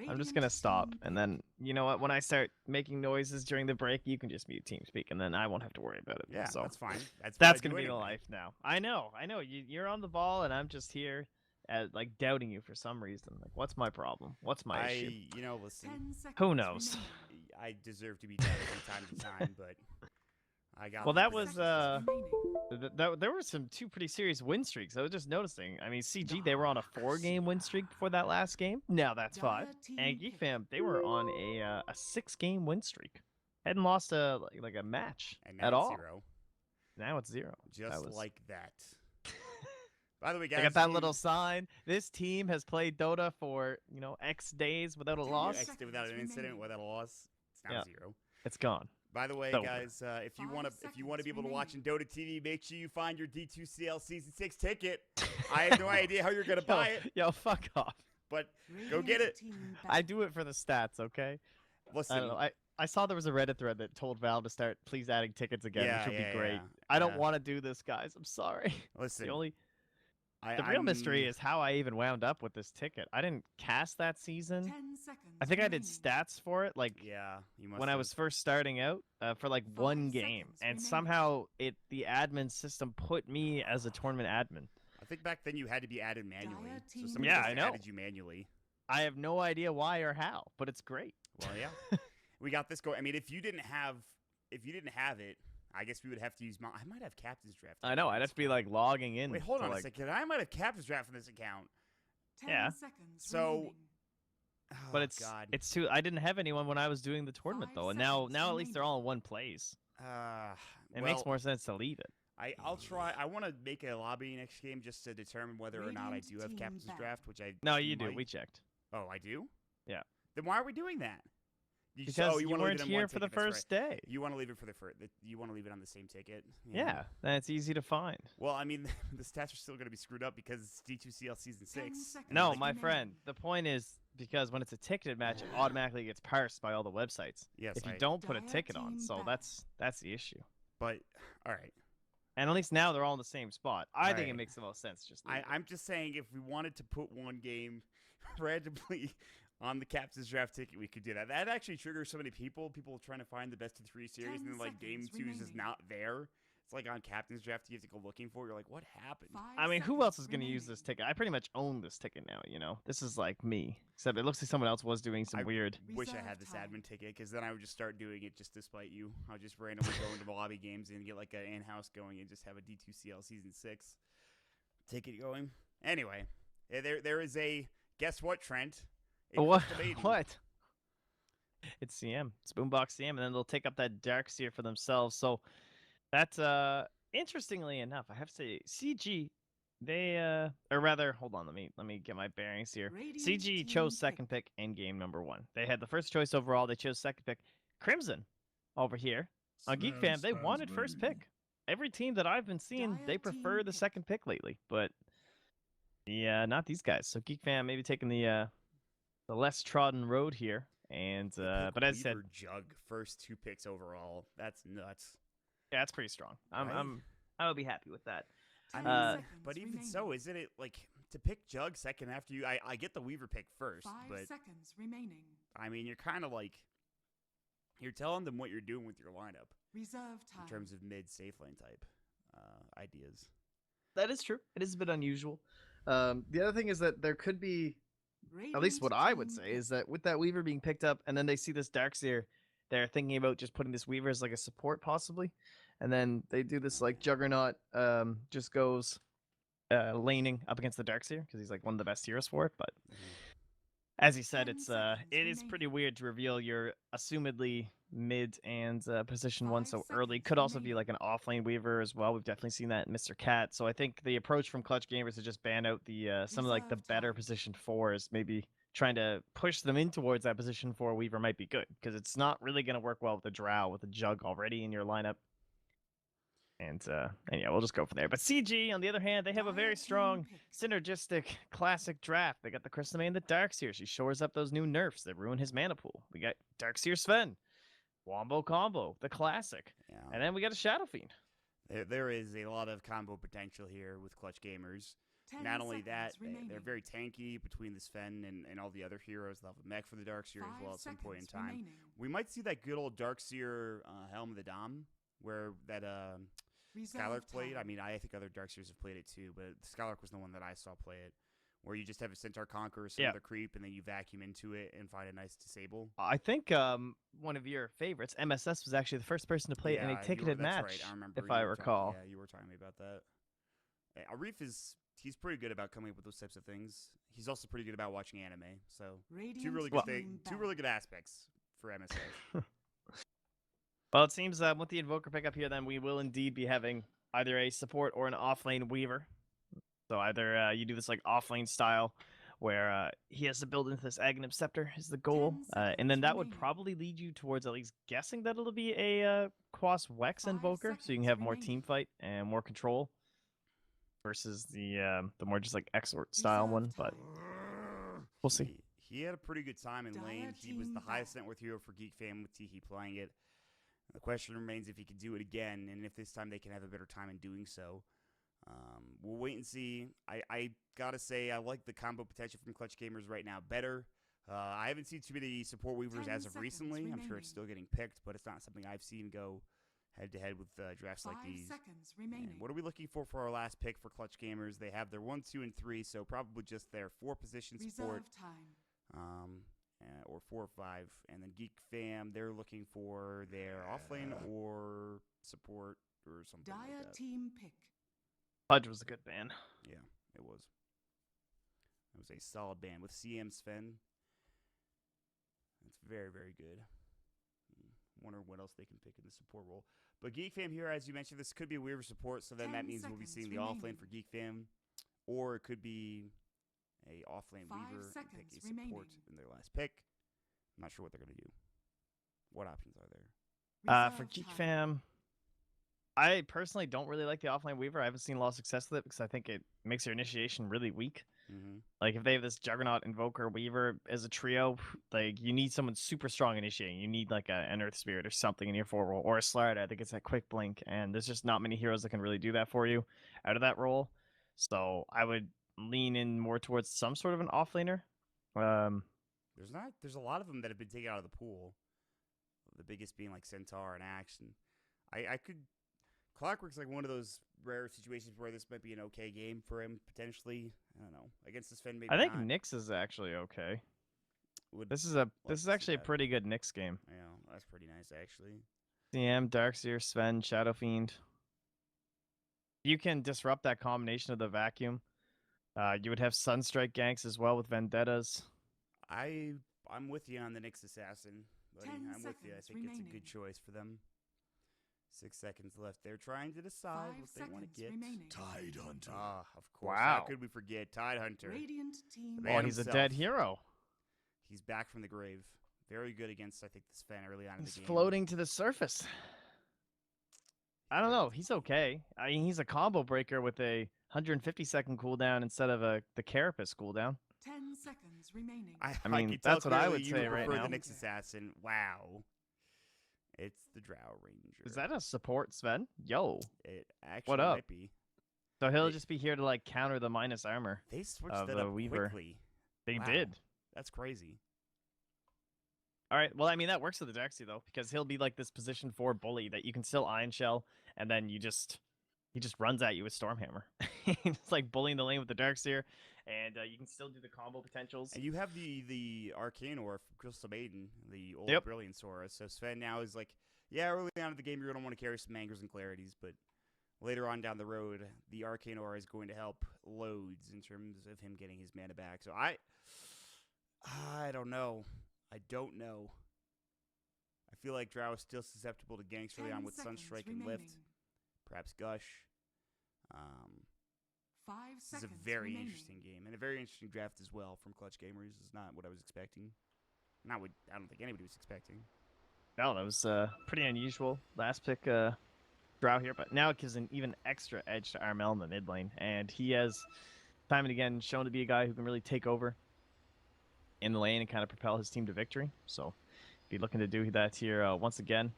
I'm just gonna stop, and then you know what? When I start making noises during the break, you can just mute TeamSpeak, and then I won't have to worry about it. Yeah, so that's fine. That's what I that's do gonna be the anyway. life now. I know. You're on the ball, and I'm just here, like doubting you for some reason. Like, what's my problem? What's my issue? Listen, Who knows? I deserve to be doubted from time to time, but I got Well, the that was credentials. there were some two pretty serious win streaks. I was just noticing. I mean, CG they were on a 4-game win streak before that last game. Now that's 5. And Geek Fam they were on a 6-game win streak. Hadn't lost like a match And now at it's all. 0. Now it's 0. Just like that. By the way, I guys, got that little sign. This team has played Dota for X days without a loss. X day without an incident, without a loss. It's now 0. It's gone. By the way, It's over. guys, if you want to be able to watch in Dota TV, make sure you find your D2CL Season 6 ticket. I have no idea how you're gonna buy it. Yo, fuck off. But go get it. I do it for the stats, okay? Listen, I don't know. I saw there was a Reddit thread that told Valve to start please adding tickets again, Yeah, which would yeah, be great. yeah. I don't want to do this, guys. I'm sorry. Listen, the real mystery is how I even wound up with this ticket. I didn't cast that season. I think I did stats for it, like yeah, you must when I was first starting out for like 1 game, and somehow the admin system put me as a tournament admin. I think back then you had to be added manually. So somebody Yeah, just I know. added you manually. I have no idea why or how, but it's great. Well, yeah, we got this going. I mean, if you didn't have it, I guess we would have to use. I might have captain's draft. I know. I'd have to be like logging in. Wait, hold on like, a second. I might have captain's draft on this account. 10 So, but it's too. I didn't have anyone when I was doing the tournament though, and now at least they're all in one place. It makes more sense to leave it. I'll try. I want to make a lobby next game just to determine whether or not I do have captain's draft, which I No, you do. We checked. Oh, I do. Yeah. Then why are we doing that? Because you weren't here for the first day. You want to leave it for the first. You want to leave it on the same ticket. Yeah, then it's easy to find. Well, I mean, the stats are still going to be screwed up because it's D2CL Season 6. No, my friend. The point is because when it's a ticketed match, it automatically gets parsed by all the websites. Yes. If you don't put a ticket on, so that's the issue. But all right. And at least now they're all in the same spot. I think it makes the most sense. I'm just saying, if we wanted to put one game randomly on the captain's draft ticket, we could do that. That actually triggers so many people. People trying to find the best of 3 series, and then like game 2 is just not there. It's like on captain's draft, you have to go looking for it. You're like, what happened? I mean, who else is going to use this ticket? I pretty much own this ticket now, you know? This is like me. Except it looks like someone else was doing some weird... wish I had this admin ticket, because then I would just start doing it just to spite you. I would just randomly go into lobby games and get like an in-house going and just have a D2CL Season 6 ticket going. Anyway, there is a... Guess what, Trent? What? It's CM. It's Boombox CM, and then they'll take up that Darkseer for themselves. So that's interestingly enough, I have to say, CG, they or rather, hold on, let me get my bearings here. CG chose second pick in game number 1. They had the first choice overall. They chose second pick. Crimson over here on Geek Fam, they wanted first pick. Every team that I've been seeing, they prefer the second pick lately, but yeah, not these guys. So Geek Fam maybe taking the less trodden road here, and but as I said, Jug first 2 picks overall. That's nuts. Yeah, that's pretty strong. I would be happy with that. But even so, isn't it like to pick Jug second after you? I get the Weaver pick first, 5 but seconds remaining. I mean, you're kind of like you're telling them what you're doing with your lineup Reserve time. in terms of mid safe lane type ideas. That is true. It is a bit unusual. The other thing is that there could be, at least what I would say, is that with that Weaver being picked up, and then they see this Darkseer, they're thinking about just putting this Weaver as like a support possibly, and then they do this like Juggernaut just goes laning up against the Darkseer because he's like one of the best heroes for it. But as he said, it is pretty weird to reveal your assumedly mid and position 1 so early. Could also be like an offlane Weaver as well. We've definitely seen that in mr.cat. So I think the approach from Clutch Gamers is just ban out the some of like the better position 4s, maybe trying to push them in towards that position 4 Weaver might be good, because it's not really going to work well with the Drow with the Jug already in your lineup. And yeah, we'll just go from there. But CG, on the other hand, they have a very strong, synergistic, classic draft. They got the Crystal Main, the Darkseer. She shores up those new nerfs that ruin his mana pool. We got Darkseer Sven, Wombo Combo, the classic. Yeah. And then we got a Shadow Fiend. There is a lot of combo potential here with Clutch Gamers. Not only that, seconds they're remaining. very tanky between the Sven and all the other heroes. They'll have a mech for the Darkseer as well at some point in time. Remaining. We might see that good old Darkseer Helm of the Dom, where that Skylark played. I mean, I think other Darkseers have played it too, but Skylark was the one that I saw play it, where you just have a Centaur Conqueror, some other creep, and then you vacuum into it and find a nice disable. I think one of your favorites, MSS, was actually the first person to play it in a ticketed that's match, right. I remember if I recall. Yeah, you were talking to me about that. Arif he's pretty good about coming up with those types of things. He's also pretty good about watching anime. So two really good aspects for MSS. Well, it seems with the Invoker pickup here, then we will indeed be having either a support or an offlane Weaver. So either you do this like offlane style, where he has to build into this Aghanim Scepter is the goal, and then that would probably lead you towards at least guessing that it'll be a Quas Wex Invoker, so you can have more team fight and more control versus the more just like Exort style one. But we'll see. He had a pretty good time in lane. He was the highest net worth hero for Geek Fam with Tiki playing it. The question remains if he can do it again, and if this time they can have a better time in doing so. We'll wait and see. I gotta say, I like the combo potential from Clutch Gamers right now better. I haven't seen too many support Weavers as of recently. I'm sure it's still getting picked, but it's not something I've seen go head-to-head with drafts like these. And what are we looking for our last pick for Clutch Gamers? They have their 1, 2, and 3, so probably just their 4-position support. Or 4 or 5. And then Geek Fam, they're looking for their offlane or support or something like that. Team pick. Pudge was a good ban. Yeah, it was. It was a solid ban with CM Sven. It's very, very good. Wonder what else they can pick in the support role. But Geek Fam here, as you mentioned, this could be a Weaver support, so then that means we'll be seeing the offlane for Geek Fam. Or it could be a offlane Weaver and pick a support in their last pick. I'm not sure what they're going to do. What options are there? For Geek Fam, I personally don't really like the offlane Weaver. I haven't seen a lot of success with it because I think it makes your initiation really weak. Like if they have this Juggernaut, Invoker, Weaver as a trio, like you need someone super strong initiating. You need like an Earth Spirit or something in your forward role, or a Slide. I think it's that quick blink, and there's just not many heroes that can really do that for you out of that role. So I would lean in more towards some sort of an offlaner. There's a lot of them that have been taken out of the pool. The biggest being like Centaur and Axe, and I could. Clockwork's like one of those rare situations where this might be an okay game for him, potentially. I don't know. Against this Sven, maybe I think not. Nyx is actually okay. This is actually a pretty good Nyx game. Yeah, that's pretty nice, actually. CM, Darkseer, Sven, Shadow Fiend. You can disrupt that combination of the vacuum. You would have Sunstrike ganks as well with Vendettas. I'm with you on the Nyx Assassin, buddy. I'm with you. I think it's a good choice for them. 6 seconds left. They're trying to decide what they want to get. Tide Hunter. Ah, of course. Wow. How could we forget Tide Hunter? Oh, he's a dead hero. He's back from the grave. Very good against, I think, the Sven early on in the game. He's floating to the surface. I don't know. He's okay. I mean, he's a combo breaker with a 150-second cooldown instead of the Carapace cooldown. 10 seconds remaining. I mean, that's what I would say right now. The Nyx Assassin. Wow. It's the Drow Ranger. Is that a support, Sven? Yo. It actually what up? Might be. So he'll just be here to like counter the minus armor. They switched that up Weaver. Quickly. They did. That's crazy. All right. Well, I mean, that works with the Darkseer though, because he'll be like this position 4 bully that you can still Iron Shell, and then he just runs at you with Stormhammer. It's like bullying the lane with the Darkseer, and you can still do the combo potentials. And you have the Arcane Aura from Crystal Maiden, the old Brilliance Aura. So Sven now is like, yeah, early on in the game you're going to want to carry some Angers and Clarities, but later on down the road, the Arcane Aura is going to help loads in terms of him getting his mana back. So I don't know. I don't know. I feel like Drow is still susceptible to ganks early on with Sunstrike and Lift. Perhaps Gush. 5 this is a very interesting game and a very interesting draft as well from Clutch Gamers. Is not what I was expecting. Not what I don't think anybody was expecting. No, that was pretty unusual. Last pick Drow here, but now it gives an even extra edge to Armel in the mid lane, and he has time and again shown to be a guy who can really take over in the lane and kind of propel his team to victory. So, be looking to do that here once again.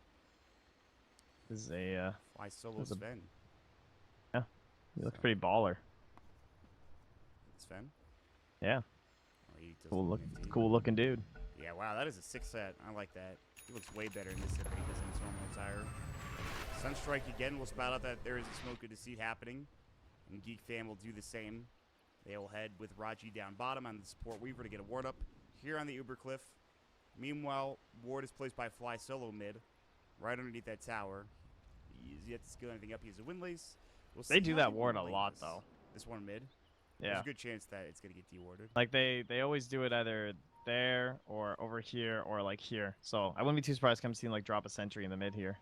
This is a Why solo Sven? Yeah, he looks pretty baller. Sven. Yeah. Oh, he does look nifty. Cool looking dude. Yeah, wow, that is a 6 set. I like that. He looks way better in this set than he does in his normal attire. Sunstrike again will spout out that there is a smoke of deceit happening, and Geek Fam will do the same. They will head with Raji down bottom on the support Weaver to get a ward up here on the Uber Cliff. Meanwhile, ward is placed by Fly Solo mid, right underneath that tower. He is yet to skill anything up. He has a Windlace. We'll see They do how that they ward a relay lot this. though. This one mid. Yeah. There's a good chance that it's going to get dewarded. Like they always do it either there or over here or like here. So I wouldn't be too surprised come seeing like drop a sentry in the mid here.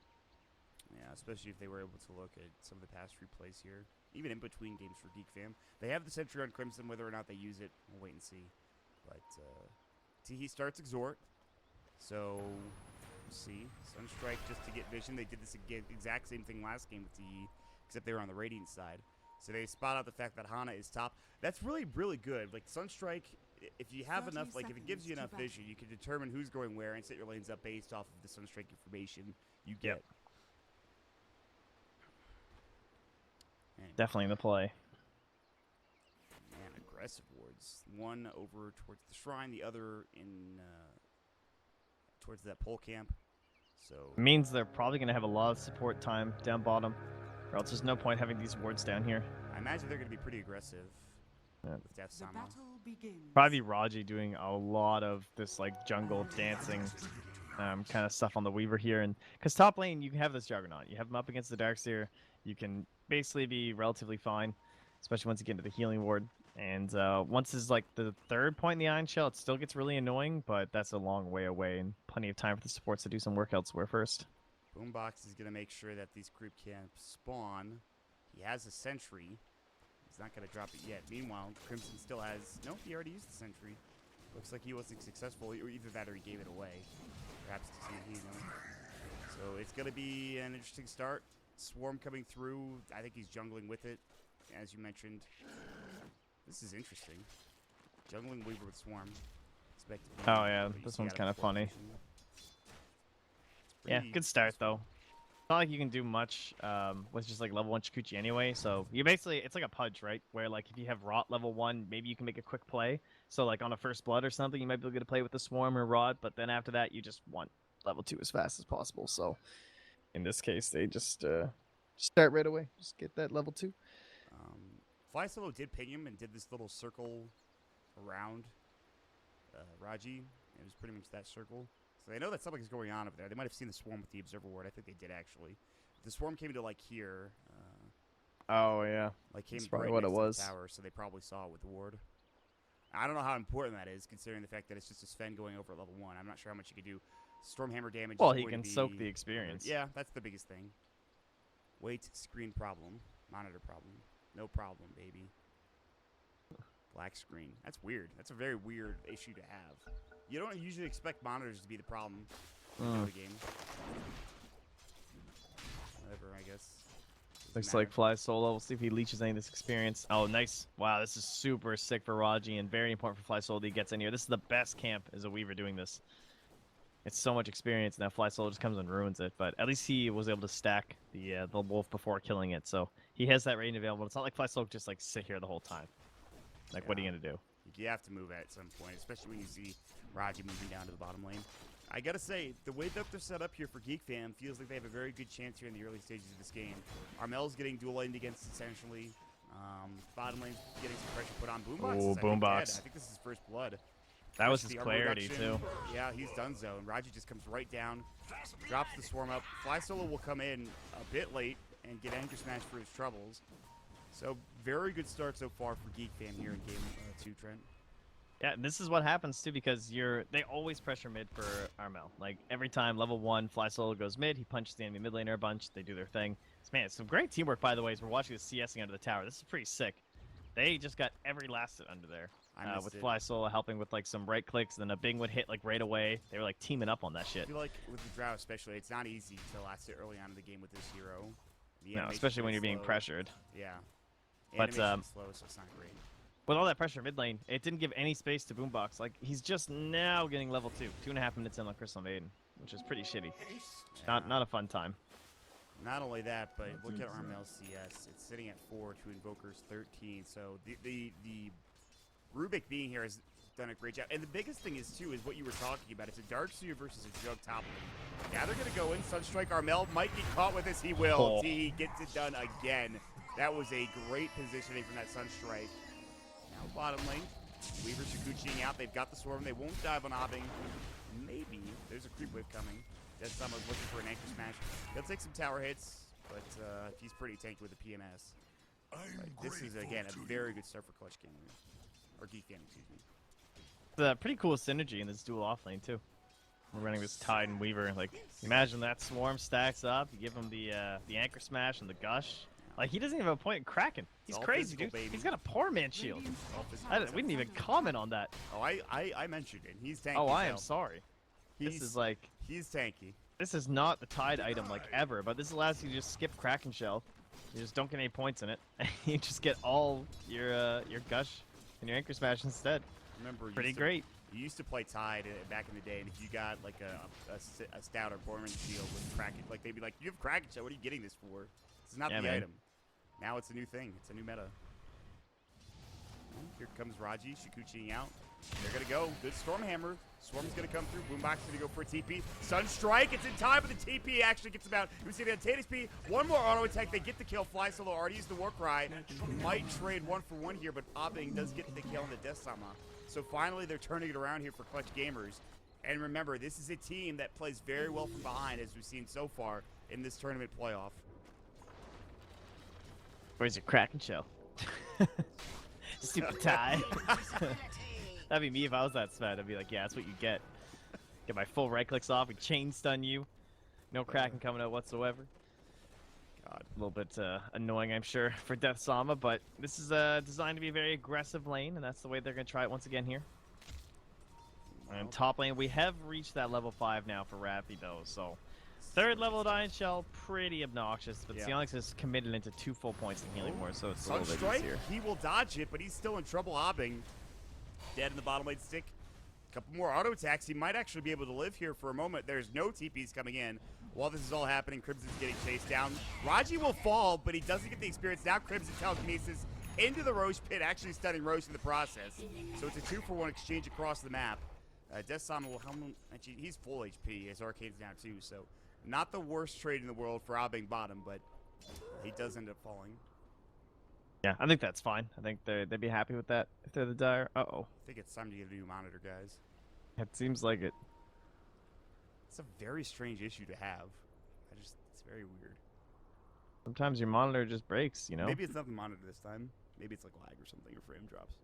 Yeah, especially if they were able to look at some of the past replays here. Even in between games for Geek Fam. They have the sentry on Crimson. Whether or not they use it, we'll wait and see. But Teehee starts Exhort. So, we'll see. Sunstrike just to get vision. They did this exact same thing last game with Teehee, except they were on the Radiant side. So they spot out the fact that Hana is top. That's really, really good. Like, Sunstrike, if you have enough, like, if it gives you enough vision, you can determine who's going where and set your lanes up based off of the Sunstrike information you get. Yep. Anyway. Definitely in the play. Man, aggressive wards. One over towards the shrine, the other in towards that pole camp. So Means they're probably gonna have a lot of support time down bottom, or else there's no point having these wards down here. I imagine they're going to be pretty aggressive Yeah. with Death The Sama. battle begins. Probably Raji doing a lot of this like jungle dancing kind of stuff on the Weaver here, and because top lane you can have this Juggernaut, you have him up against the Darkseer, you can basically be relatively fine, especially once you get into the healing ward. And once is like the third point in the Iron Shell, it still gets really annoying, but that's a long way away and plenty of time for the supports to do some work elsewhere first. Boombox is going to make sure that these creep camps spawn. He has a sentry. He's not going to drop it yet. Meanwhile, Crimson still has... Nope, he already used the sentry. Looks like he wasn't successful, or either that or he gave it away. Perhaps to see, you know. So it's going to be an interesting start. Swarm coming through. I think he's jungling with it, as you mentioned. This is interesting. Jungling Weaver with Swarm. Oh yeah, this one's kind of funny. Yeah, good start though. It's not like you can do much with just like level 1 Chikuchi anyway, so you basically, it's like a Pudge, right? Where like if you have Rot level 1, maybe you can make a quick play. So like on a First Blood or something, you might be able to play with the Swarm or Rot, but then after that, you just want level 2 as fast as possible. So in this case, they just start right away. Just get that level 2. Fly Solo did ping him and did this little circle around Raji. It was pretty much that circle. So they know that something's going on over there. They might have seen the Swarm with the Observer Ward. I think they did, actually. The Swarm came to, like, here. Oh, yeah. Like, came That's probably right what next it to was. the tower, so they probably saw it with the Ward. I don't know how important that is, considering the fact that it's just a Sven going over at level 1. I'm not sure how much he could do. Stormhammer damage Well, is he going can to be soak the experience. Yeah, that's the biggest thing. Wait, screen problem. Monitor problem. No problem, baby. Black screen. That's weird. That's a very weird issue to have. You don't usually expect monitors to be the problem in the game. Whatever, I guess. Looks like Fly Solo. We'll see if he leeches any of this experience. Oh, nice. Wow, this is super sick for Raji and very important for Fly Solo that he gets in here. This is the best camp as a Weaver doing this. It's so much experience. Now Fly Solo just comes and ruins it, but at least he was able to stack the wolf before killing it, so he has that range available. It's not like Fly Solo just like sit here the whole time. Like, what are you gonna do? You have to move at some point, especially when you see Raji moving down to the bottom lane. I gotta say, the way that they're set up here for Geek Fam feels like they have a very good chance here in the early stages of this game. Armel's getting dual laned against essentially. Bottom lane's getting some pressure put on. Boombox. Oh, Boombox. I think this is his first blood. That was That's his the armor clarity, reduction. too. Yeah, he's done so. And Raji just comes right down, drops the Swarm up. Fly Solo will come in a bit late and get Anchor Smash for his troubles. So, very good start so far for Geek Fam here in game 2, Trent. Yeah, this is what happens too because they always pressure mid for Armel. Like every time level 1 Fly Solo goes mid, he punches the enemy mid laner a bunch. They do their thing. Man, it's some great teamwork by the way. As we're watching the CSing under the tower, this is pretty sick. They just got every last hit under there with Fly Solo helping with like some right clicks, and then a Bing would hit like right away. They were like teaming up on that shit. I feel like with the Drow especially, it's not easy to last it early on in the game with this hero. No, especially when you're being pressured. Yeah. But Animation's slow, so it's not great. With all that pressure mid lane, it didn't give any space to Boombox. Like, he's just now getting level 2. 2.5 minutes in on Crystal Maiden, which is pretty shitty. Yeah. Not a fun time. Not only that, but look at Armel's CS. It's sitting at 4 to Invoker's 13. So the Rubik being here has done a great job. And the biggest thing is, too, is what you were talking about. It's a Darkseer versus a Jug top lane. Now they're going to go in. Sunstrike Armel might get caught with this. He will. Oh. He gets it done again. That was a great positioning from that Sunstrike. Now bottom lane. Weaver Shikuchiing out. They've got the Swarm. They won't dive on Obbing. Maybe. There's a creep wave coming. Deathsama's looking for an anchor smash. He'll take some tower hits, but he's pretty tanky with the PMS. This is, again, a very good start for Clutch Gaming. Or Geek Gaming, excuse me. It's a pretty cool synergy in this dual off lane, too. We're running this Tide and Weaver. Like, imagine that Swarm stacks up. You give him the Anchor Smash and the Gush. Like, he doesn't even have a point in Kraken. He's crazy, dude. Baby. He's got a poor man shield. We didn't even comment on that. Oh, I mentioned it. He's tanky. Oh, I am sorry. This is like... He's tanky. This is not the Tide item, like, ever. But this allows you to just skip Kraken Shell. You just don't get any points in it. You just get all your Gush and your Anchor Smash instead. Remember, pretty great. You used to play Tide back in the day, and if you got like a stout or Borman shield with Kraken, like they'd be like, "You have Kraken Shell. What are you getting this for? This is not the item." Now it's a new thing. It's a new meta. Well, here comes Raji Shikuchiing out. They're gonna go. Good Stormhammer. Swarm's gonna come through. Boombox gonna go for a TP. Sunstrike. It's in time, but the TP actually gets him out. You see the TSP. One more auto attack. They get the kill. Fly Solo already used the war cry. Might trade 1-for-1 here, but Obbing does get the kill on the Deathsama. So finally, they're turning it around here for Clutch Gamers. And remember, this is a team that plays very well from behind, as we've seen so far in this tournament playoff. Where's your Kraken Shell? Super Tide. That'd be me if I was that Sven. I'd be like, yeah, that's what you get. Get my full right clicks off, we chain stun you. No Kraken coming out whatsoever. God, a little bit annoying, I'm sure, for Deathsama, but this is designed to be a very aggressive lane, and that's the way they're going to try it once again here. And top lane, we have reached that level 5 now for Rafi, though, so... Third level Iron Shell, pretty obnoxious, but Sionix has committed into 2 full points in healing more, so it's a little bit easier. He will dodge it, but he's still in trouble. Obbing dead in the bottom lane stick. A couple more auto attacks. He might actually be able to live here for a moment. There's no TPs coming in. While this is all happening, Crimson's getting chased down. Raji will fall, but he doesn't get the experience. Now Crimson telekinesis into the Roche pit, actually stunning Roche in the process. So it's a 2-for-1 exchange across the map. Deathsama will actually, he's full HP as Arcane's down too, so not the worst trade in the world for Obbing bottom, but he does end up falling. Yeah, I think that's fine. I think they'd be happy with that if they're the Dire. Uh-oh. I think it's time to get a new monitor, guys. It seems like it. It's a very strange issue to have. It's very weird. Sometimes your monitor just breaks, you know? Maybe it's not the monitor this time. Maybe it's like lag or something, or frame drops.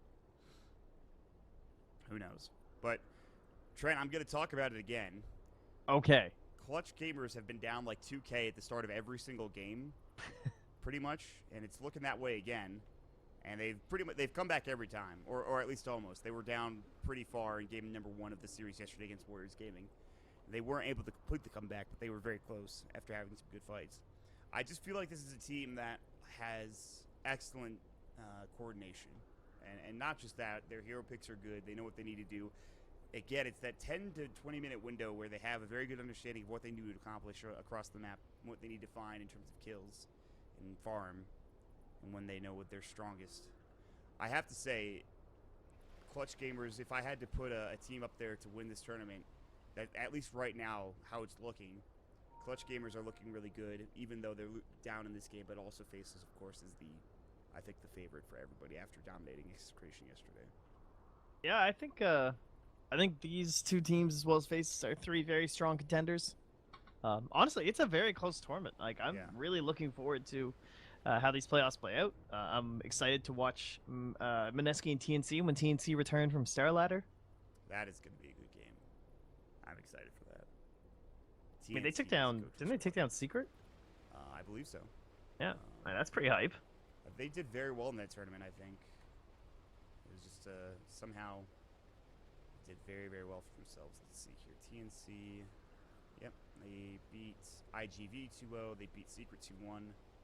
Who knows? But, Trent, I'm going to talk about it again. Okay. Clutch Gamers have been down like 2K at the start of every single game, pretty much, and it's looking that way again. And they've come back every time, or at least almost. They were down pretty far in game number 1 of the series yesterday against Warriors Gaming. They weren't able to complete the comeback, but they were very close after having some good fights. I just feel like this is a team that has excellent coordination. And not just that, their hero picks are good. They know what they need to do. Again, it's that 10 to 20 minute window where they have a very good understanding of what they need to accomplish across the map, what they need to find in terms of kills and farm, and when they know what they're strongest. I have to say, Clutch Gamers, if I had to put a team up there to win this tournament, that at least right now, how it's looking, Clutch Gamers are looking really good, even though they're down in this game, but also Faceless, of course, is I think, the favorite for everybody after dominating Execration yesterday. Yeah, I think these two teams, as well as Faces, are 3 very strong contenders. Honestly, it's a very close tournament. Like, I'm really looking forward to how these playoffs play out. I'm excited to watch Mineski and TNC when TNC return from Star Ladder. That is going to be a good game. I'm excited for that. I mean, they took down... Didn't they take down Secret? I believe so. Yeah, that's pretty hype. They did very well in that tournament, I think. It was just somehow did very, very well for themselves. Let's see here. TNC, yep, they beat IGV 2-0. They beat Secret 2-1.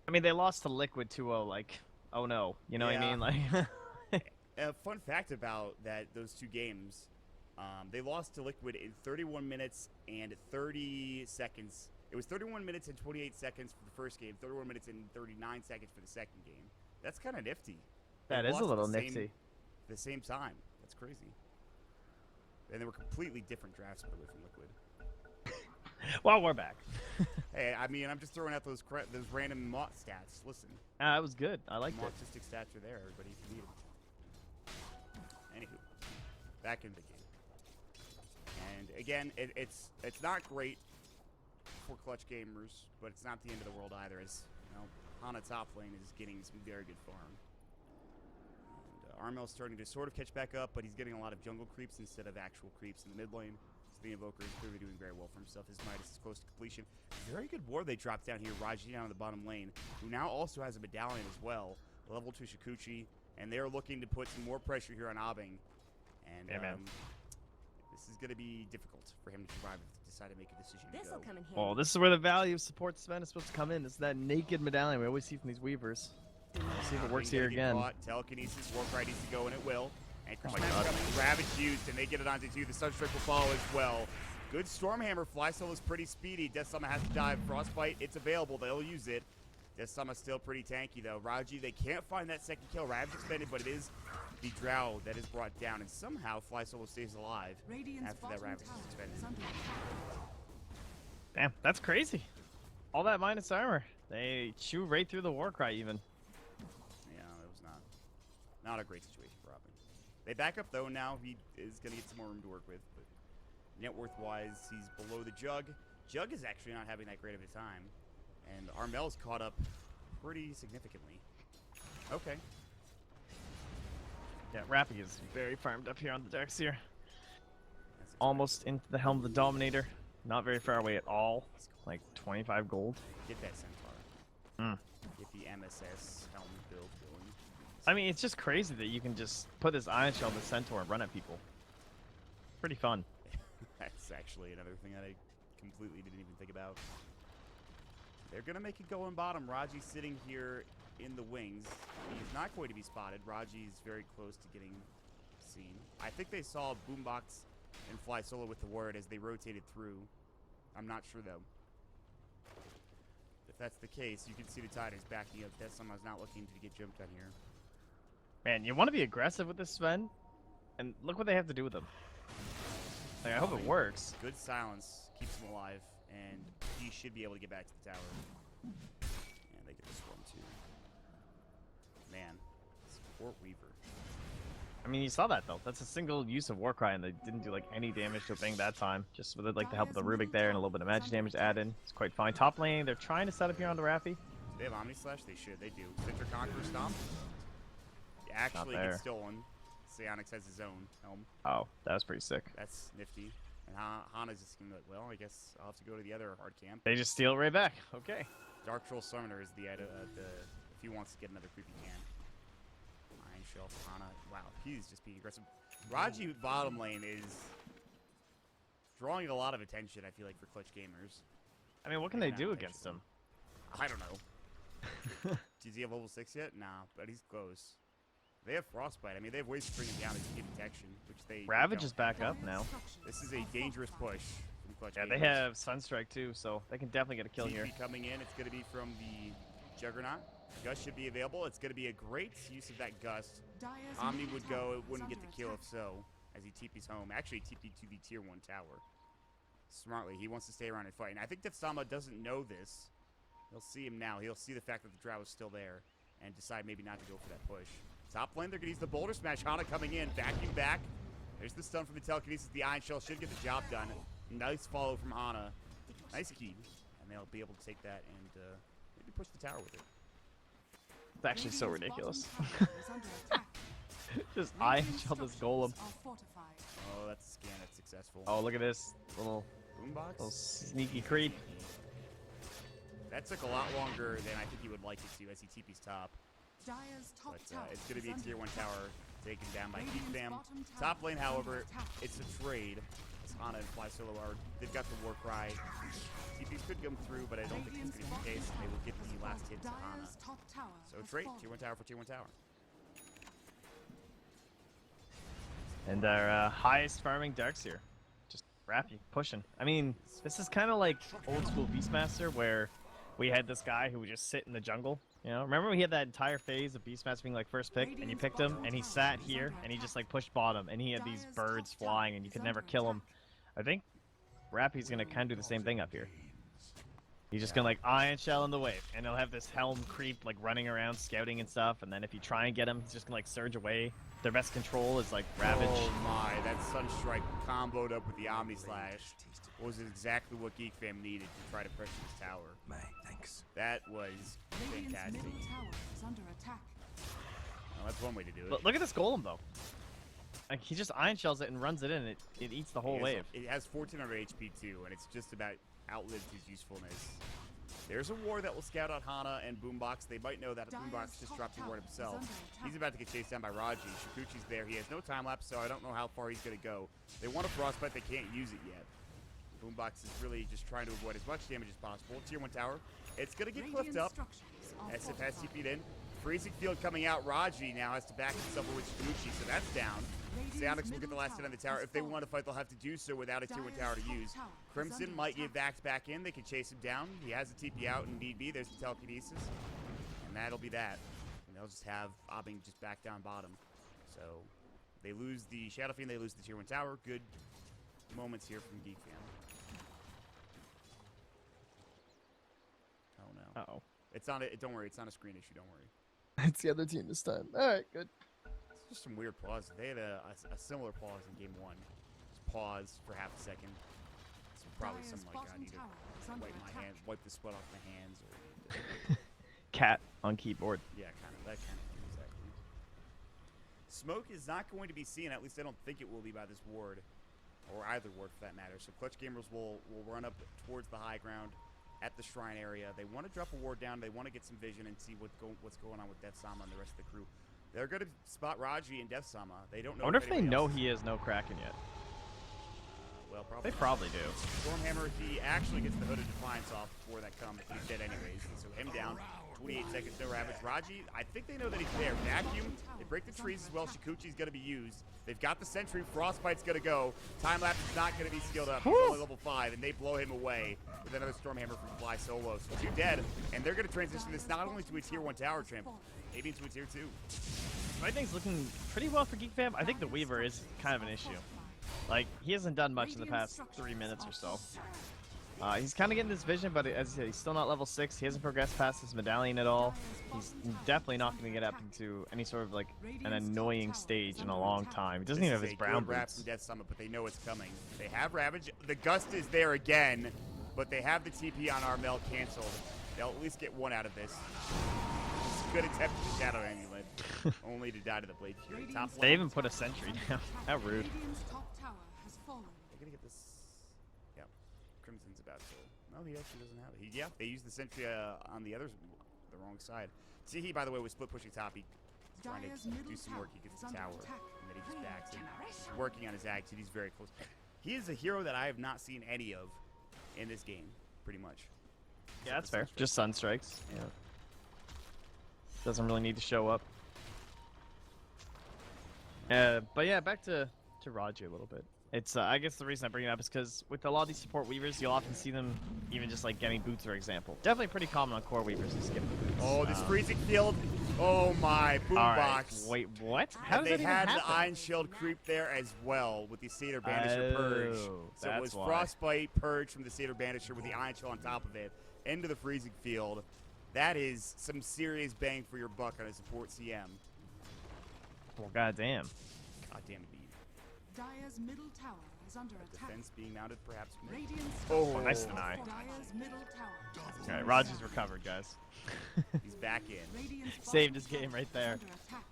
I mean, they lost to Liquid 2-0, like, oh no. You know what I mean? Like, a fun fact about those 2 games, they lost to Liquid in 31 minutes and 30 seconds. It was 31 minutes and 28 seconds for the first game, 31 minutes and 39 seconds for the second game. That's kind of nifty. That is a little nifty. the same time. That's crazy. And they were completely different drafts, by the way, from Liquid. Well, we're back. Hey, I mean, I'm just throwing out those random Mott stats. Listen. It was good. I liked it. Autistic stats are there, everybody, if you need them. Anywho, back into the game. And again, it's not great for clutch gamers, but it's not the end of the world either, as Hana top lane is getting some very good farm. And Armel's starting to sort of catch back up, but he's getting a lot of jungle creeps instead of actual creeps in the mid lane. So the Invoker is clearly doing very well for himself. His Midas is close to completion. Very good ward they dropped down here. Raji down in the bottom lane, who now also has a medallion as well. Level 2 Shikuchi, and they're looking to put some more pressure here on Abing. And this is going to be difficult for him to survive if they decide to make a decision to go. Come in handy. Well, this is where the value of support spend is supposed to come in. It's that naked medallion we always see from these Weavers. Let's see if it works here again. Telekinesis, Warcry needs to go, and it will. And Oh my Krishna's God. coming, Ravage used, and they get it onto 2. The Sunstrike will follow as well. Good Stormhammer. Fly Soul is pretty speedy. Death Summon has to dive. Frostbite, it's available. They'll use it. Death Summon still pretty tanky, though. Raji, they can't find that second kill. Ravage expended, but it is the Drow that is brought down. And somehow Fly Soul stays alive Radiant's after that bottom Ravage tower is expended. is under attack. Damn, that's crazy. All that minus armor. They chew right through the Warcry even. Yeah, it was not a great situation for Robin. They back up, though. Now he is going to get some more room to work with. But net worth-wise, he's below the Jug. Jug is actually not having that great of a time. And Armel's caught up pretty significantly. Okay. Yeah, Rappy is very farmed up here on the decks here. That's Almost into the helm of the Dominator. Not very far away at all. Like 25 gold. Get that Centaur. Mm. Get the MSS helm build going. I mean, it's just crazy that you can just put this Iron Shell on the Centaur and run at people. Pretty fun. That's actually another thing that I completely didn't even think about. They're going to make it go in bottom. Raji's sitting here in the wings. He's not going to be spotted. Raji's very close to getting seen. I think they saw Boombox and Fly Solo with the ward as they rotated through. I'm not sure, though. If that's the case, you can see the Titans backing up. Death Summon's not looking to get jumped on here. Man, you want to be aggressive with this Sven? And look what they have to do with him. Like, I hope it works. Good silence keeps him alive, and he should be able to get back to the tower. And they get this one too. Man, support Weaver. I mean, you saw that though. That's a single use of Warcry, and they didn't do like any damage to a thing that time. Just with like the help of the Rubik there and a little bit of magic damage added. It's quite fine. Top lane, they're trying to set up here on the Raffi. Do they have Omni Slash? They should. They do. Center Conqueror Stomp. Yeah, actually there. gets stolen. Psionics has his own helm. Oh, that was pretty sick. That's nifty. And Hana's just gonna be like, well, I guess I'll have to go to the other hard camp. They just steal it right back. Okay. Dark Troll Summoner is the if he wants to get another creepy can. Iron Shell for Hana. Wow, he's just being aggressive. Raji bottom lane is drawing a lot of attention, I feel like, for clutch gamers. I mean, what can Maybe they not do intentional. against him? I don't know. Does he have level 6 yet? Nah, but he's close. They have Frostbite. I mean, they have ways to bring him down to get detection, which they Ravage don't. is back up now. This is a dangerous push from clutch Yeah, gamers. they have Sunstrike too, so they can definitely get a kill TP here. coming in. It's going to be from the Juggernaut. Gust should be available. It's going to be a great use of that Gust. Omni would go. It wouldn't get the kill if so, as he TP's home. Actually, TP to the tier 1 tower. Smartly, he wants to stay around and fight. And I think Defsama doesn't know this. He'll see him now. He'll see the fact that the Drow is still there and decide maybe not to go for that push. Top lane, they're going to use the Boulder Smash. Hana coming in, vacuum back. There's the stun from the Telekinesis. The Iron Shell should get the job done. Nice follow from Hana. Nice key. And they'll be able to take that and maybe push the tower with it. It's actually so ridiculous. Just Iron Shell this golem. Oh, that's a scan. That's successful. Oh, look at this little Boombox? sneaky creep. That took a lot longer than I think he would like it to as he TP's top. But it's going to be a tier 1 tower taken down by Geek Fam. Top lane, however, it's a trade. As Hana and Fly Solo are, they've got the Warcry. TPs could come through, but I don't think that's going to be the case. They will get the last hit to Hana. So trade, tier 1 tower for tier 1 tower. And our highest farming Darks here. Just Rappy pushing. I mean, this is kind of like old school Beastmaster where we had this guy who would just sit in the jungle. You know, remember we had that entire phase of Beastmaster being like first pick, and you picked him, and he sat here, and he just like pushed bottom, and he had these birds flying, and you could never kill him. I think Rappy's gonna kind of do the same thing up here. He's just gonna like Iron Shell in the wave, and he'll have this Helm creep like running around scouting and stuff, and then if you try and get him, he's just gonna like surge away. Their best control is like Ravage. Oh my, that Sunstrike comboed up with the Omni Slash was exactly what Geek Fam needed to try to pressure this tower. Thanks. That was Radiant's fantastic. middle tower is under attack. Well, that's one way to do it. Look at this golem though. Like he just Iron Shells it and runs it in, and it eats the whole wave. It has 1400 HP too, and it's just about outlived his usefulness. There's a ward that will scout out Hana and Boombox. They might know that Boombox just dropped a ward himself. He's about to get chased down by Raji. Shikuchi's there. He has no time lapse, so I don't know how far he's going to go. They want a Frostbite. They can't use it yet. Boombox is really just trying to avoid as much damage as possible. Tier 1 tower. It's going to get cliffed up. SF has TP'd in. Freezing Field coming out. Raji now has to back himself with Shikuchi, so that's down. Psionics will get the last hit on the tower. If they want to fight, they'll have to do so without a tier 1 tower to use. Crimson might get Vax back in. They can chase him down. He has a TP out and need be. There's the telekinesis. And that'll be that. And they'll just have Obbing just back down bottom. So they lose the Shadow Fiend. They lose the tier 1 tower. Good moments here from Geek Fam. Oh no. Uh-oh. It's on it. Don't worry. It's not a screen issue. Don't worry. It's the other team this time. All right, good. It's just some weird pauses. They had a similar pause in game 1. Just pause for half a second. It's probably some like I need to wipe my hands, wipe the sweat off my hands, or Cat on keyboard. yeah, kind of that kind of thing exactly. Smoke is not going to be seen. At least I don't think it will be by this ward, or either ward for that matter. So Clutch Gamers will run up towards the high ground at the shrine area. They want to drop a ward down. They want to get some vision and see what's going on with Death Sama and the rest of the crew. They're going to spot Raji and Death Sama. They don't know. I wonder if they anybody know else. he has no Kraken yet. Well, probably. They probably do. Stormhammer, he actually gets the Hooded Defiance off before that comes. He's dead anyways. So him down. 28 seconds, no Ravage. Raji, I think they know that he's there. Vacuum, they break the trees as well. Shikuchi's going to be used. They've got the Sentry. Frostbite's going to go. Time Lapse is not going to be skilled up. He's only level 5, and they blow him away with another Stormhammer from Fly Solo. So 2 dead, and they're going to transition this not only to a Tier 1 tower tramp, maybe into a Tier 2. I think it's looking pretty well for Geek Fam. I think the Weaver is kind of an issue. Like, he hasn't done much in the past 3 minutes or so. He's kind of getting this vision, but as I said, he's still not level 6. He hasn't progressed past his medallion at all. He's definitely not going to get up into any sort of, like, an annoying stage in a long time. He doesn't even have his brown Wrap boots. from Death Summit, but they know it's coming. They have Ravage. The Gust is there again, but they have the TP on Armel canceled. They'll at least get 1 out of this. Good attempt at the Shadow Amulet, only to die to the Blade Fury. Top They lane. even put a sentry down. How rude. Radiant's top tower has fallen. They're gonna get this. Yeah, Crimson's about to. No, he actually doesn't have it. Yeah, they used the sentry on the wrong side. Sihi, by the way, was split pushing top. He's trying Dyer's to middle do some work. He tower gets is the under tower, attack. and then he just backs it. He's working on his axe, and he's very close. He is a hero that I have not seen any of in this game, pretty much. Yeah, that's fair. Just Sunstrikes. Yeah. Doesn't really need to show up. But yeah, back to Raji a little bit. It's I guess the reason I bring it up is because with a lot of these support weavers, you'll often see them even just like getting boots, for example. Definitely pretty common on core weavers to skip the boots. Oh, this freezing field. Oh my, Boombox. Alright, wait, what? How And does they that even had happen? the Iron Shield creep there as well with the Satyr Banisher Purge. Oh, So it that's was why. Frostbite Purge from the Satyr Banisher with the Iron Shield on top of it into the freezing field. That is some serious bang for your buck on a support CM. Well, goddamn. God damn it, beat. Dyer's middle tower is under attack. Defense being mounted perhaps. Radiant's Oh, Nice deny. Dyer's middle tower. has Okay, been Raji's recovered, guys. He's back in. Radiant's Saved his bottom game right tower there. is under attack.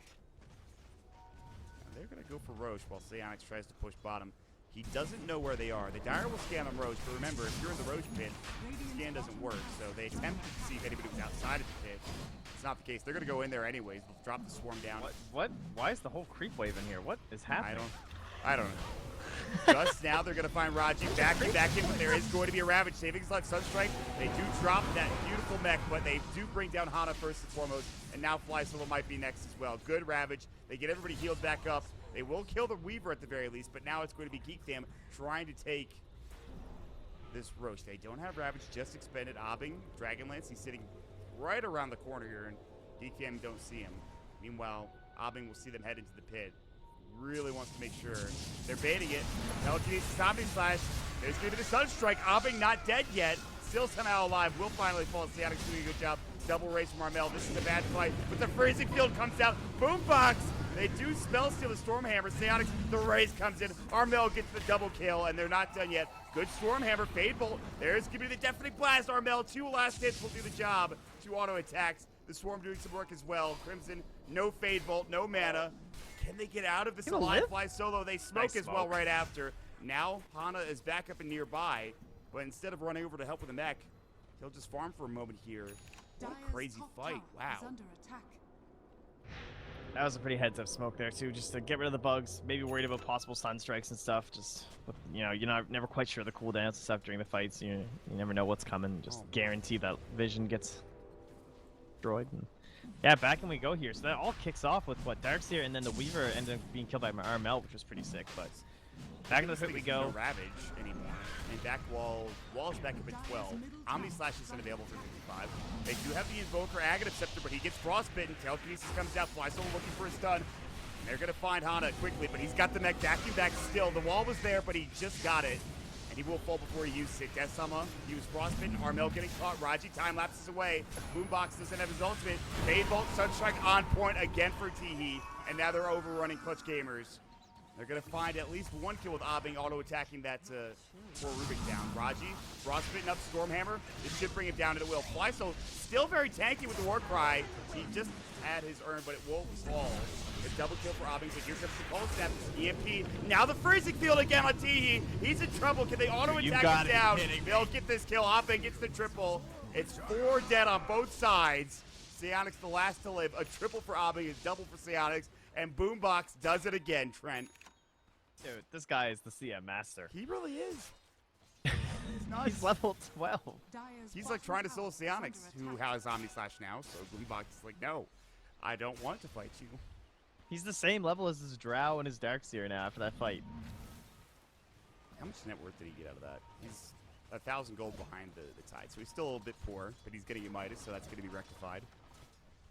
And they're going to go for Roche while Psionics tries to push bottom. He doesn't know where they are. The Dire will scan on Roche, but remember, if you're in the Roche pit, the scan doesn't work. So they attempt to see if anybody was outside of the pit. It's not the case. They're going to go in there anyways. They'll drop the swarm down. What? Why is the whole creep wave in here? What is happening? I don't know. Just now they're going to find Raji back in, but there is going to be a Ravage. Saving his life, Sunstrike. They do drop that beautiful mech, but they do bring down Hana first and foremost, and now Fly Solo might be next as well. Good Ravage. They get everybody healed back up. They will kill the Weaver at the very least, but now it's going to be Geek Fam trying to take this Roche. They don't have Ravage, just expended Obbing. Dragonlance, he's sitting right around the corner here, and DKM don't see him. Meanwhile, Obbing will see them head into the pit. Really wants to make sure. They're baiting it. Telekinesis Zombie Slash. There's going to be the Sunstrike. Obbing not dead yet. Still somehow alive. Will finally fall. Seatic's doing a good job. Double race from Armel. This is a bad fight. But the freezing field comes out. Boombox. They do spell steal the Stormhammer. Seatic, the race comes in. Armel gets the double kill, and they're not done yet. Good Stormhammer. Fade Bolt. There's going to be the Deafening Blast. Armel, 2 last hits will do the job. 2 auto attacks. The Swarm doing some work as well. Crimson, no Fade Bolt, no mana. Can they get out of this alive fly solo? They smoke as well right after. Now Hana is back up and nearby, but instead of running over to help with the mech, he'll just farm for a moment here. What a crazy fight. Wow. That was a pretty heads-up smoke there too, just to get rid of the bugs. Maybe worried about possible sun strikes and stuff. Just you know, you're never quite sure the cooldowns and stuff during the fights. You never know what's coming. Just guarantee that vision gets destroyed. And yeah, back and we go here. So that all kicks off with what Darkseer, and then the Weaver ended up being killed by Armel, which was pretty sick. But back in the pit we go. No Ravage anymore. And back wall's back up at 12. Omni Slash isn't available for 55. They do have the Invoker Agate Scepter, but he gets frostbitten. Telekinesis comes out. Fly Solo looking for a stun. And they're going to find Hana quickly, but he's got the mech vacuum back still. The wall was there, but he just got it. And he will fall before he uses it. Death Sama, he was frostbitten. Armel getting caught. Raji time lapses away. Boombox doesn't have his ultimate. Fade Bolt, Sunstrike on point again for Teehee. And now they're overrunning Clutch Gamers. They're going to find at least 1 kill with Obbing auto-attacking that poor Rubik down. Raji, frostbitten up Stormhammer. This should bring him down to the will. Flyso still very tanky with the Warcry. He just had his urn, but it won't fall. A double kill for Obbing, but here comes the cold snap. EMP. Now the freezing field again on Teehee. He's in trouble. Can they auto-attack him down? They'll get this kill. Obbing gets the triple. It's 4 dead on both sides. Psionics the last to live. A triple for Obbing, a double for Psionics. And Boombox does it again, Trent. Dude, this guy is the CM master. He really is. He's level 12. He's like trying to solo Psionics, who has Omni Slash now, so Boombox is like, no, I don't want to fight you. He's the same level as his Drow and his Darkseer now after that fight. How much net worth did he get out of that? He's 1,000 gold behind the tide, so he's still a little bit poor, but he's getting a Midas, so that's going to be rectified.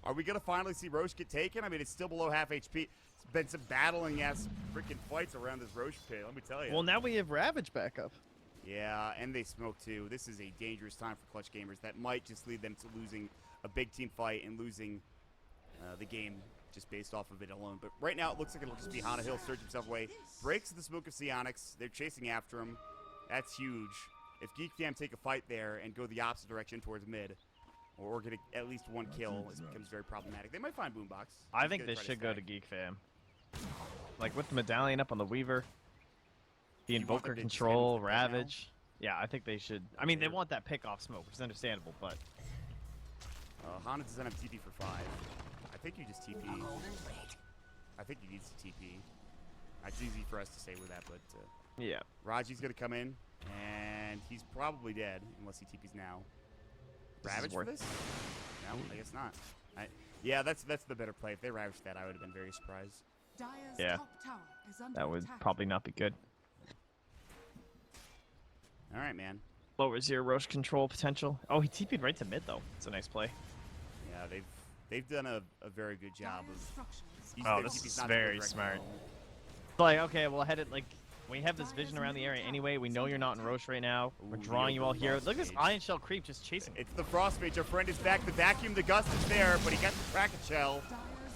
Are we going to finally see Roche get taken? I mean, it's still below half HP. It's been some battling-ass freaking fights around this Roche pit, let me tell you. Well, now we have Ravage back up. Yeah, and they smoke too. This is a dangerous time for Clutch Gamers. That might just lead them to losing a big team fight and losing the game just based off of it alone. But right now, it looks like it'll just be Hana. He'll surge himself away. Breaks the smoke of Psionics. They're chasing after him. That's huge. If Geek Fam take a fight there and go the opposite direction towards mid, or get at least 1 kill, it becomes very problematic. They might find Boombox. I think they should go to Geek Fam. Like with the medallion up on the Weaver, the Invoker control, Ravage. Yeah, I think they should. I mean, they want that pick off smoke, which is understandable, but. Hana doesn't have TP for 5. I think you just TP. I think he needs to TP. It's easy for us to say with that, but. Yeah. Raji's going to come in, and he's probably dead, unless he TPs now. Ravage for this? No, I guess not. Yeah, that's the better play. If they ravaged that, I would have been very surprised. Yeah, that would probably not be good. All right, man. Lowers your Roche control potential. Oh, he TP'd right to mid, though. It's a nice play. Yeah, they've done a very good job of... Oh, this is very smart. Like, okay, we'll head it, like... We have this vision around the area anyway. We know you're not in Roche right now. We're drawing you all here. Look at this Iron Shell creep just chasing. It's the Frostmage. Our friend is back. The vacuum, the gust is there, but he got the Kraken Shell.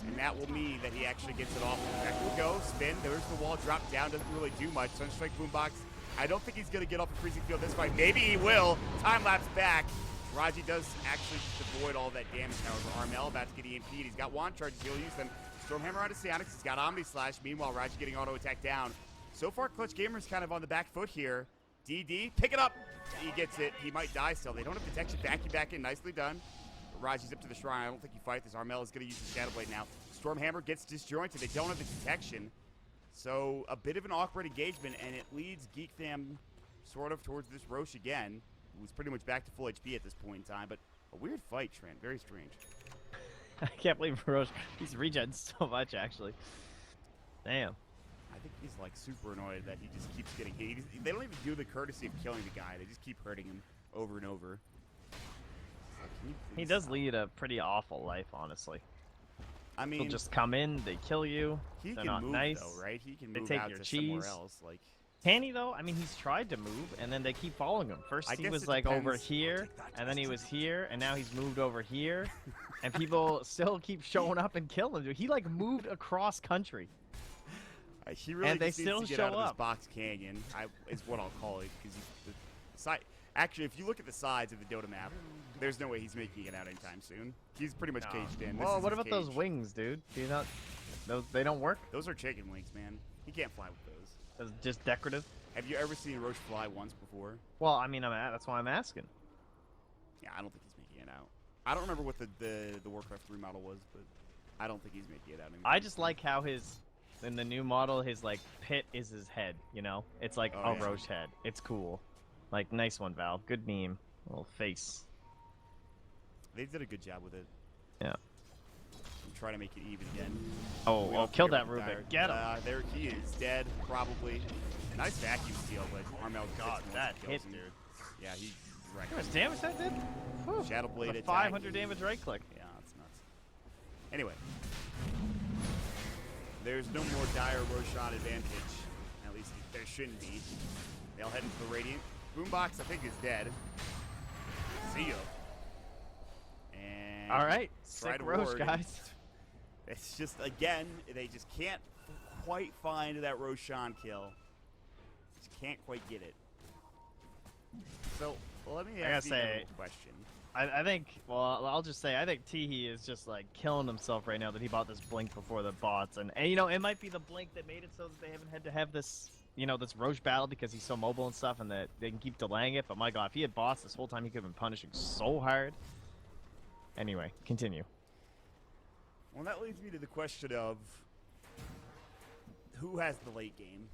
And that will mean that he actually gets it off. Back will go. Spin. There's the wall. Drop down. Doesn't really do much. Sunstrike Boombox. I don't think he's going to get off the freezing field this fight. Maybe he will. Time lapse back. Raji does actually avoid all that damage. However, Armel about to get EMP'd. He's got wand charges. He'll use them. Stormhammer onto Psionics. He's got Omni Slash. Meanwhile, Raji getting auto attack down. So far, Clutch Gamers kind of on the back foot here. DD, pick it up. He gets it. He might die still. They don't have detection. Vacuum back in. Nicely done. But Raji's up to the shrine. I don't think you fight this. Armel is going to use the Shadow Blade now. Stormhammer gets disjointed. They don't have the detection. So a bit of an awkward engagement, and it leads Geek Fam sort of towards this Roche again, who's pretty much back to full HP at this point in time. But a weird fight, Trent. Very strange. I can't believe Roche. He's regens so much, actually. Damn. I think he's like super annoyed that he just keeps getting hit. They don't even do the courtesy of killing the guy. They just keep hurting him over and over. He does lead a pretty awful life, honestly. I mean, People just come in, they kill you. he They're can not move nice. though, right? He can They move take out your to cheese. somewhere else. Like, Can he though? I mean, he's tried to move, and then they keep following him. First I he guess was it like over depends. here, and then he was here, and now he's moved over here, and people still keep showing up and killing him. He like moved across country. he really And they just needs still to get show out of this up. box canyon. Is what I'll call it, because the side. Actually, if you look at the sides of the Dota map, there's no way he's making it out anytime soon. He's pretty much caged in. This Well, is what his about those cage. wings, dude? Do you not? They don't work. Those are chicken wings, man. He can't fly with those. Those just decorative. Have you ever seen a roach fly once before? Well, I mean, that's why I'm asking. Yeah, I don't think he's making it out. I don't remember what the Warcraft 3 model was, but I don't think he's making it out anymore. I just like how in the new model, his like pit is his head. You know, it's like Oh, a yeah. roach head. It's cool. Like, nice one, Valve. Good meme. Little face. They did a good job with it. Yeah. I'm trying to make it even again. Oh, kill that Rubik. Get him. There he is, dead, probably. Nice vacuum steal, but Armel God, that hit, him. dude. Yeah, he wrecked How much him. damage that did? Whew. Shadow Blade A attack. 500 damage right click. Yeah, that's nuts. Anyway. There's no more dire Roshan advantage. At least there shouldn't be. They'll head into the Radiant. Boombox, I think, is dead. See ya. And All right, try sick to Roche, ward. guys. It's just, again, they just can't quite find that Roshan kill. Just can't quite get it. So, let me I gotta ask you a say, question. I think, well, I'll just say, I think Teehee is just like killing himself right now that he bought this blink before the bots, and you know, it might be the blink that made it so that they haven't had to have this, you know, this Roche battle because he's so mobile and stuff, and that they can keep delaying it. But my God, if he had bots this whole time, he could have been punishing so hard. Anyway, continue. Well, that leads me to the question of who has the late game,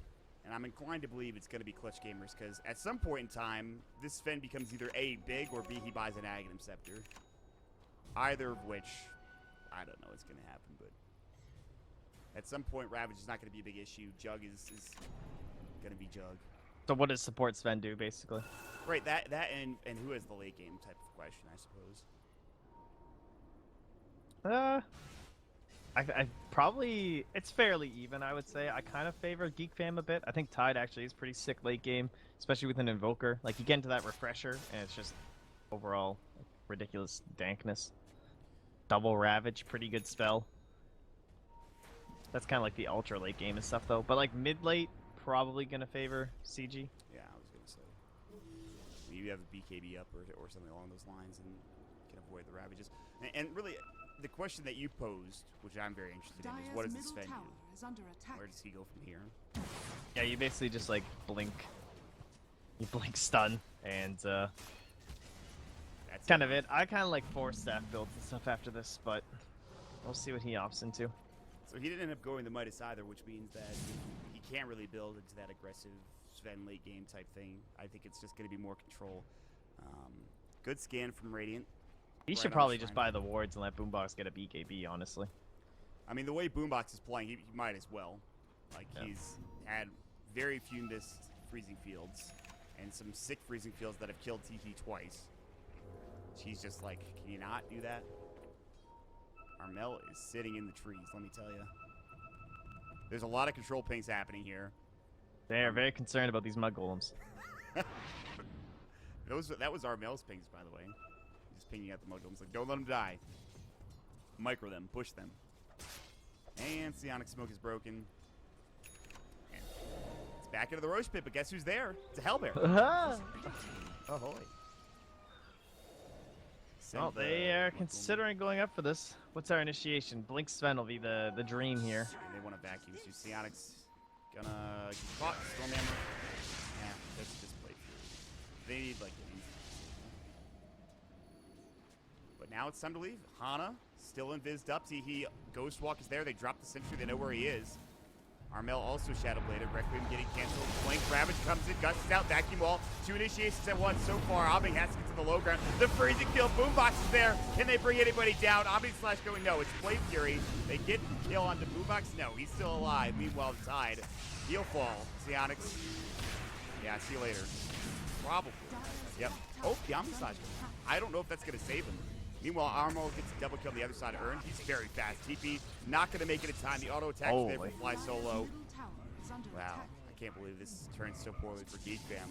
and I'm inclined to believe it's going to be Clutch Gamers, because at some point in time, this Sven becomes either A, big, or B, he buys an Aghanim Scepter. Either of which, I don't know what's going to happen, but at some point, Ravage is not going to be a big issue. Jug is going to be Jug. So what does support Sven do, basically? Right, that and who has the late game type of question, I suppose. I probably, it's fairly even, I would say. I kind of favor Geek Fam a bit. I think Tide actually is pretty sick late game, especially with an Invoker. Like, you get into that Refresher, and it's just overall like, ridiculous dankness. Double Ravage, pretty good spell. That's kind of like the ultra late game and stuff, though. But like mid-late, probably going to favor CG. Yeah, I was going to say. You have a BKB up or something along those lines and can avoid the Ravages. And really, the question that you posed, which I'm very interested in, is what does this Sven tower do? is under attack. Where does he go from here? Yeah, you basically just like blink. You blink stun, and That's kind of it. I kind of like 4-staff builds and stuff after this, but we'll see what he opts into. So he didn't end up going the Midas either, which means that he can't really build into that aggressive Sven late game type thing. I think it's just going to be more control. Good scan from Radiant. He Right should on probably the just shrine. buy the wards and let Boombox get a BKB, honestly. I mean, the way Boombox is playing, he might as well. Like, Yeah. he's had very few missed freezing fields and some sick freezing fields that have killed TT twice. She's just like, can you not do that? Armel is sitting in the trees, let me tell you. There's a lot of control pings happening here. They are very concerned about these mud golems. That was Armel's pings, by the way. Just pinging at the mud golems, like, don't let them die. Micro them, push them. And Psionic Smoke is broken. And it's back into the Roche Pit, but guess who's there? It's a Hellbear. Ahoy. Send Well, the they are mud golem. considering going up for this. What's our initiation? Blink Sven will be the dream here. And they want to vacuum, so Psionic's gonna get caught. Stormhammer. Yeah, that's just play through. They need, like, an instant. But now it's time to leave. Hana still invised up. He Ghost Walk is there. They drop the sentry. They know where he is. Armel also Shadow Bladed. Requiem getting canceled. Flank Ravage comes in, Gus is out, vacuum wall. 2 initiations at once so far. Omni has to get to the low ground. The freezing kill. Boombox is there. Can they bring anybody down? Omni Slash going no. It's Flame Fury. They get the kill onto Boombox. No, he's still alive. Meanwhile, the Tide. He'll fall. Psionics. Yeah, see you later. Probably. Yep. Oh, the Omni Slash. I don't know if that's going to save him. Meanwhile, Armo gets a double kill on the other side of Earn. He's very fast. TP not going to make it in time. The auto attack is there for Fly Solo. Wow. I can't believe this turned so poorly for Geek Fam.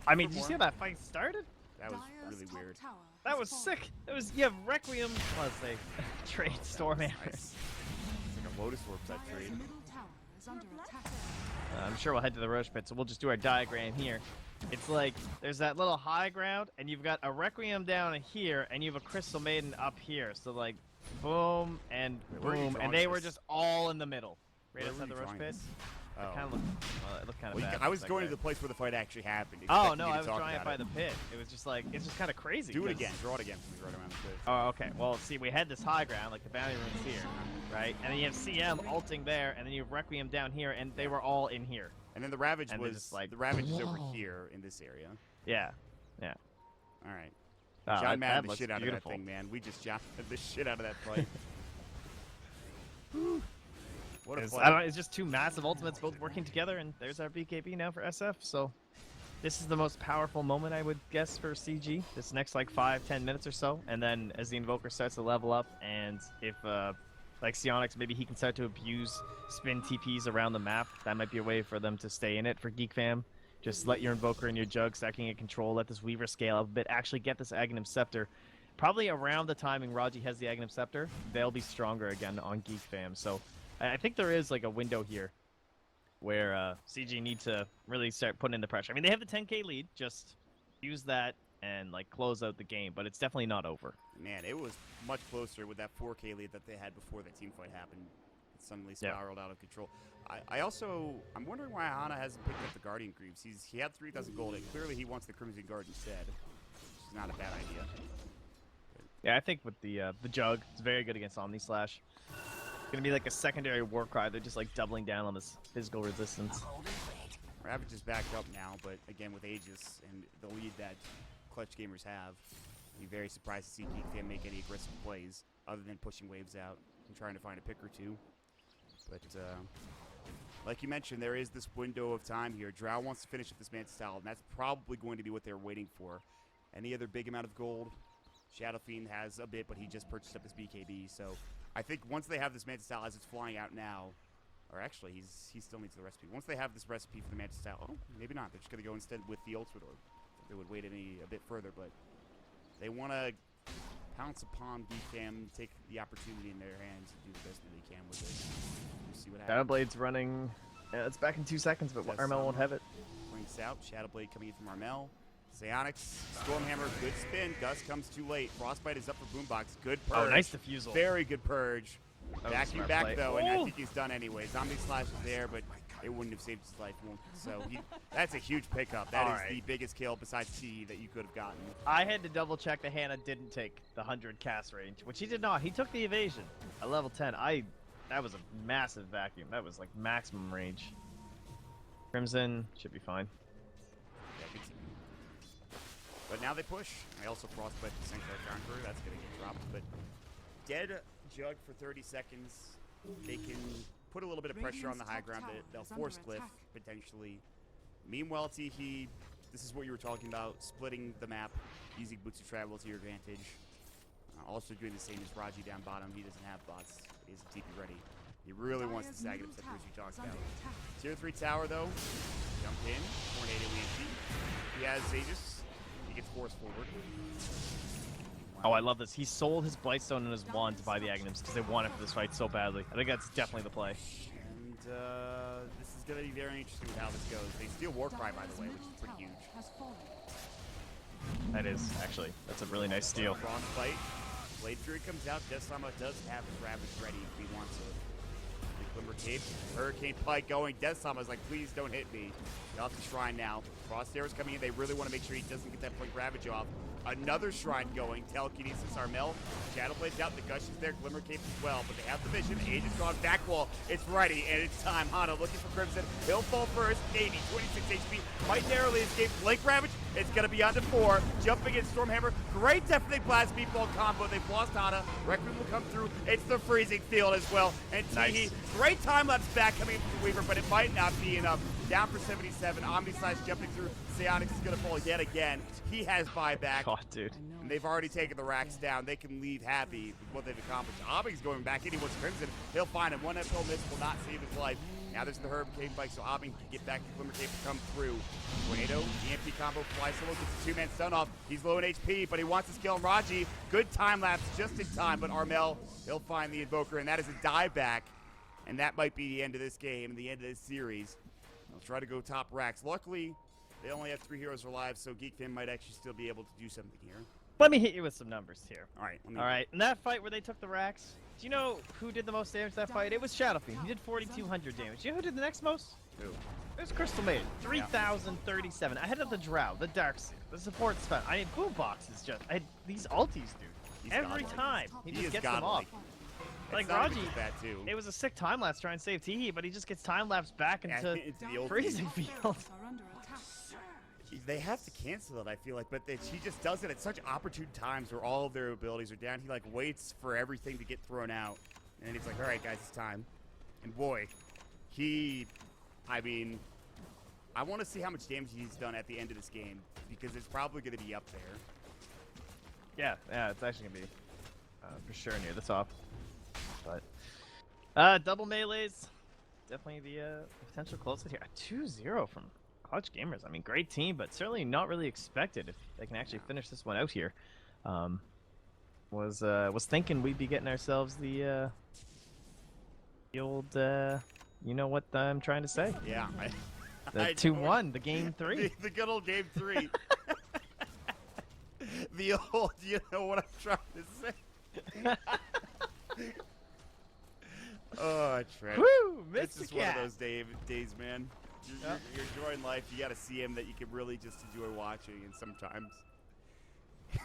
I mean, did you see how that fight started? That was really weird. That was sick. It was, you have Requiem, let's say, trade Stormhammer. Nice. It's like a Lotus Orb type trade. I'm sure we'll head to the Roche Pit, so we'll just do our diagram here. It's like, there's that little high ground, and you've got a Requiem down here, and you have a Crystal Maiden up here. So, like, boom, and boom, and they were just all in the middle. Right outside the Roche Pit. Oh. It kind of looked, it looked kind of bad. I was going to the place where the fight actually happened. Oh, no, I was trying to find the pit. It was just like, it's just kind of crazy. Do it again. Draw it again for me right around the pit. Oh, okay. Well, see, we had this high ground, like the bounty room's here, right? And then you have CM ulting there, and then you have Requiem down here, and they were all in here. And then the Ravage and was, like, the Ravage is over here in this area. Yeah, yeah. All right. Oh, John that the shit out beautiful. of that thing, man. We just John the shit out of that fight. What a I play. don't know, it's just two massive ultimates both working together, and there's our BKB now for SF. So this is the most powerful moment, I would guess, for CG. This next, like, 5-10 minutes or so. And then as the Invoker starts to level up, and if, like, Psionics, maybe he can start to abuse spin TPs around the map, that might be a way for them to stay in it for Geek Fam. Just let your Invoker and your Jug stacking in control, let this Weaver scale up a bit, actually get this Aghanim Scepter. Probably around the timing Raji has the Aghanim Scepter, they'll be stronger again on Geek Fam. So I think there is, like, a window here where CG need to really start putting in the pressure. I mean, they have the 10k lead, just use that and, like, close out the game, but it's definitely not over. Man, it was much closer with that 4k lead that they had before that team fight happened. It suddenly spiraled out of control. I'm wondering why Hana hasn't picked up the Guardian Greaves. He had 3,000 gold, and clearly he wants the Crimson Guard instead, which is not a bad idea. Yeah, I think with the Jug, it's very good against Omni Slash. Gonna be like a secondary war cry. They're just, like, doubling down on this physical resistance. Ravage is backed up now, but again with Aegis and the lead that Clutch Gamers have, I'd be very surprised to see Geek Fam make any aggressive plays other than pushing waves out and trying to find a pick or two. But like you mentioned, there is this window of time here. Drow wants to finish up this Mantis Towel, and that's probably going to be what they're waiting for. Any other big amount of gold? Shadow Fiend has a bit, but he just purchased up his BKB, so I think once they have this Mantis Towel as it's flying out now, or actually, he still needs the recipe. Once they have this recipe for the Mantis Towel, oh, maybe not. They're just going to go instead with the Ultimate Orb. They would wait a bit further, but they want to pounce upon Geek Fam, take the opportunity in their hands, and do the best that they can with it. We'll see what happens. Shadowblade's running. Yeah, it's back in 2 seconds, but Armel won't have it. Points out, Shadowblade coming in from Armel. Psionics, Stormhammer, good spin. Gus comes too late. Frostbite is up for Boombox. Good purge. Oh, nice defusal. Very good purge. Backing back, play. though, and I think he's done anyway. Zombie Slash is there, but it wouldn't have saved his life. So that's a huge pickup. That is the biggest kill besides T that you could have gotten. I had to double check that Hannah didn't take the 100 cast range, which he did not. He took the evasion at level 10. That was a massive vacuum. That was, like, maximum range. Crimson should be fine. Yeah, good team. But now they push. I also frostbite the Sanctuary Conqueror. That's going to get dropped. But dead Jug for 30 seconds. They can put a little bit of pressure on the high ground. They'll force Glyph, potentially. Meanwhile, Tihi, this is what you were talking about. Splitting the map, using Boots of Travel to your advantage. Also doing the same as Raji down bottom. He doesn't have bots. He isn't TP ready. He really wants the Aghanim Scepter, as you talked about. Tier 3 tower, though. Jump in. Tornado EMP. He has Aegis. He gets forced forward. Oh, I love this. He sold his Blightstone and his wand to buy the Aghanims because they want it for this fight so badly. I think that's definitely the play. And this is going to be very interesting with how this goes. They steal Warcry, by the way, which is pretty huge. That is, actually. That's a really nice steal. Frostbite. Blade Fury comes out. Deathsama does have his Ravage ready if he wants it. The Glimmer Cape. Hurricane Pike going. Deathsama's like, please don't hit me. Get off the Shrine now. Frost Arrow's coming in. They really want to make sure he doesn't get that Blink Ravage off. Another shrine going. Telekinesis, Armel. Shadow Blade's out. The Gush is there. Glimmer Cape as well. But they have the vision. Age is gone. Back wall. It's ready. And it's time. Hana looking for Crimson. He'll fall first. 80, 26 HP. Might narrowly escape. Blink Ravage. It's going to be under 4. Jumping in Stormhammer. Great Deafening Blast Meatball combo. They've lost Hana. Requiem will come through. It's the freezing field as well. And Teehee. Great time lapse back coming in from the Weaver, but it might not be enough. Down for 77. Omni-Slash jumping through. Psionics is going to fall yet again. He has buyback. God, dude. And they've already taken the racks down. They can leave happy with what they've accomplished. Abing's going back in. He wants Crimson. He'll find him. One FL miss will not save his life. Now there's the Hurricane Bike, so Abing can get back to Glimmer Cape and come through. Tornado, EMP combo, fly solo, gets a 2-man stun off. He's low in HP, but he wants to kill him. Raji, good time lapse just in time, but Armel, he'll find the Invoker, and that is a dieback. And that might be the end of this game and the end of this series. They'll try to go top racks. Luckily, they only have 3 heroes alive, so Geek Fam might actually still be able to do something here. Let me hit you with some numbers here. All right. All right. In that fight where they took the racks, do you know who did the most damage to that fight? It was Shadowfiend. He did 4,200 damage. You know who did the next most? Who? It was Crystal Maiden. 3,037. Ahead of the Drow, the Darkseer, the support spell. I mean, Boombox is just... these ultis, dude. He's Every godlike. time. He just is gets them godlike. off. It's Like not Raji, even just that too. it was a sick time lapse trying to save Teehee, but he just gets time lapse back into It's the old freezing field. Are under attack. They have to cancel it, I feel like, but she just does it at such opportune times where all of their abilities are down. He like waits for everything to get thrown out, and then he's like, "All right, guys, it's time." And boy, I mean, I want to see how much damage he's done at the end of this game because it's probably going to be up there. Yeah, it's actually gonna be for sure near the top. But double melees, definitely the potential closest here. 2-0 from Clutch Gamers. I mean, great team, but certainly not really expected if they can actually finish this one out here. Was thinking we'd be getting ourselves the old you know what I'm trying to say? Yeah, The I 2-1, the game 3. the good old game 3. The old, you know what I'm trying to say. Oh, Trent. Woo, It's Mr. just one of Cat. those days, man. You're enjoying life. You got to see him that you can really just enjoy watching, and sometimes. Oh,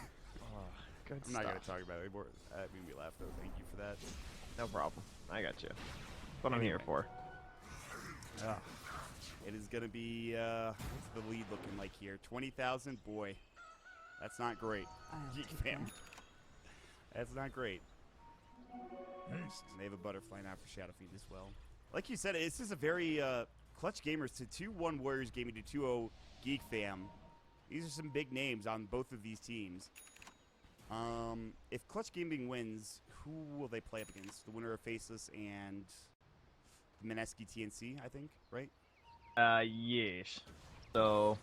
good I'm not stuff. gonna talk about it anymore. That made me laugh, though. Thank you for that. No problem. I got you. That's what I'm here Anyway. for. It is gonna be. What's the lead looking like here? 20,000. Boy, that's not great. Geek Fam. That's not great. And they have a butterfly now for Shadowfiend as well. Like you said, this is a very Clutch Gamers to 2-1 Warriors gaming to 2-0 Geek Fam. These are some big names on both of these teams. If Clutch Gaming wins, who will they play up against? The winner of Faceless and the Mineski TNC, I think, right? Yes. So,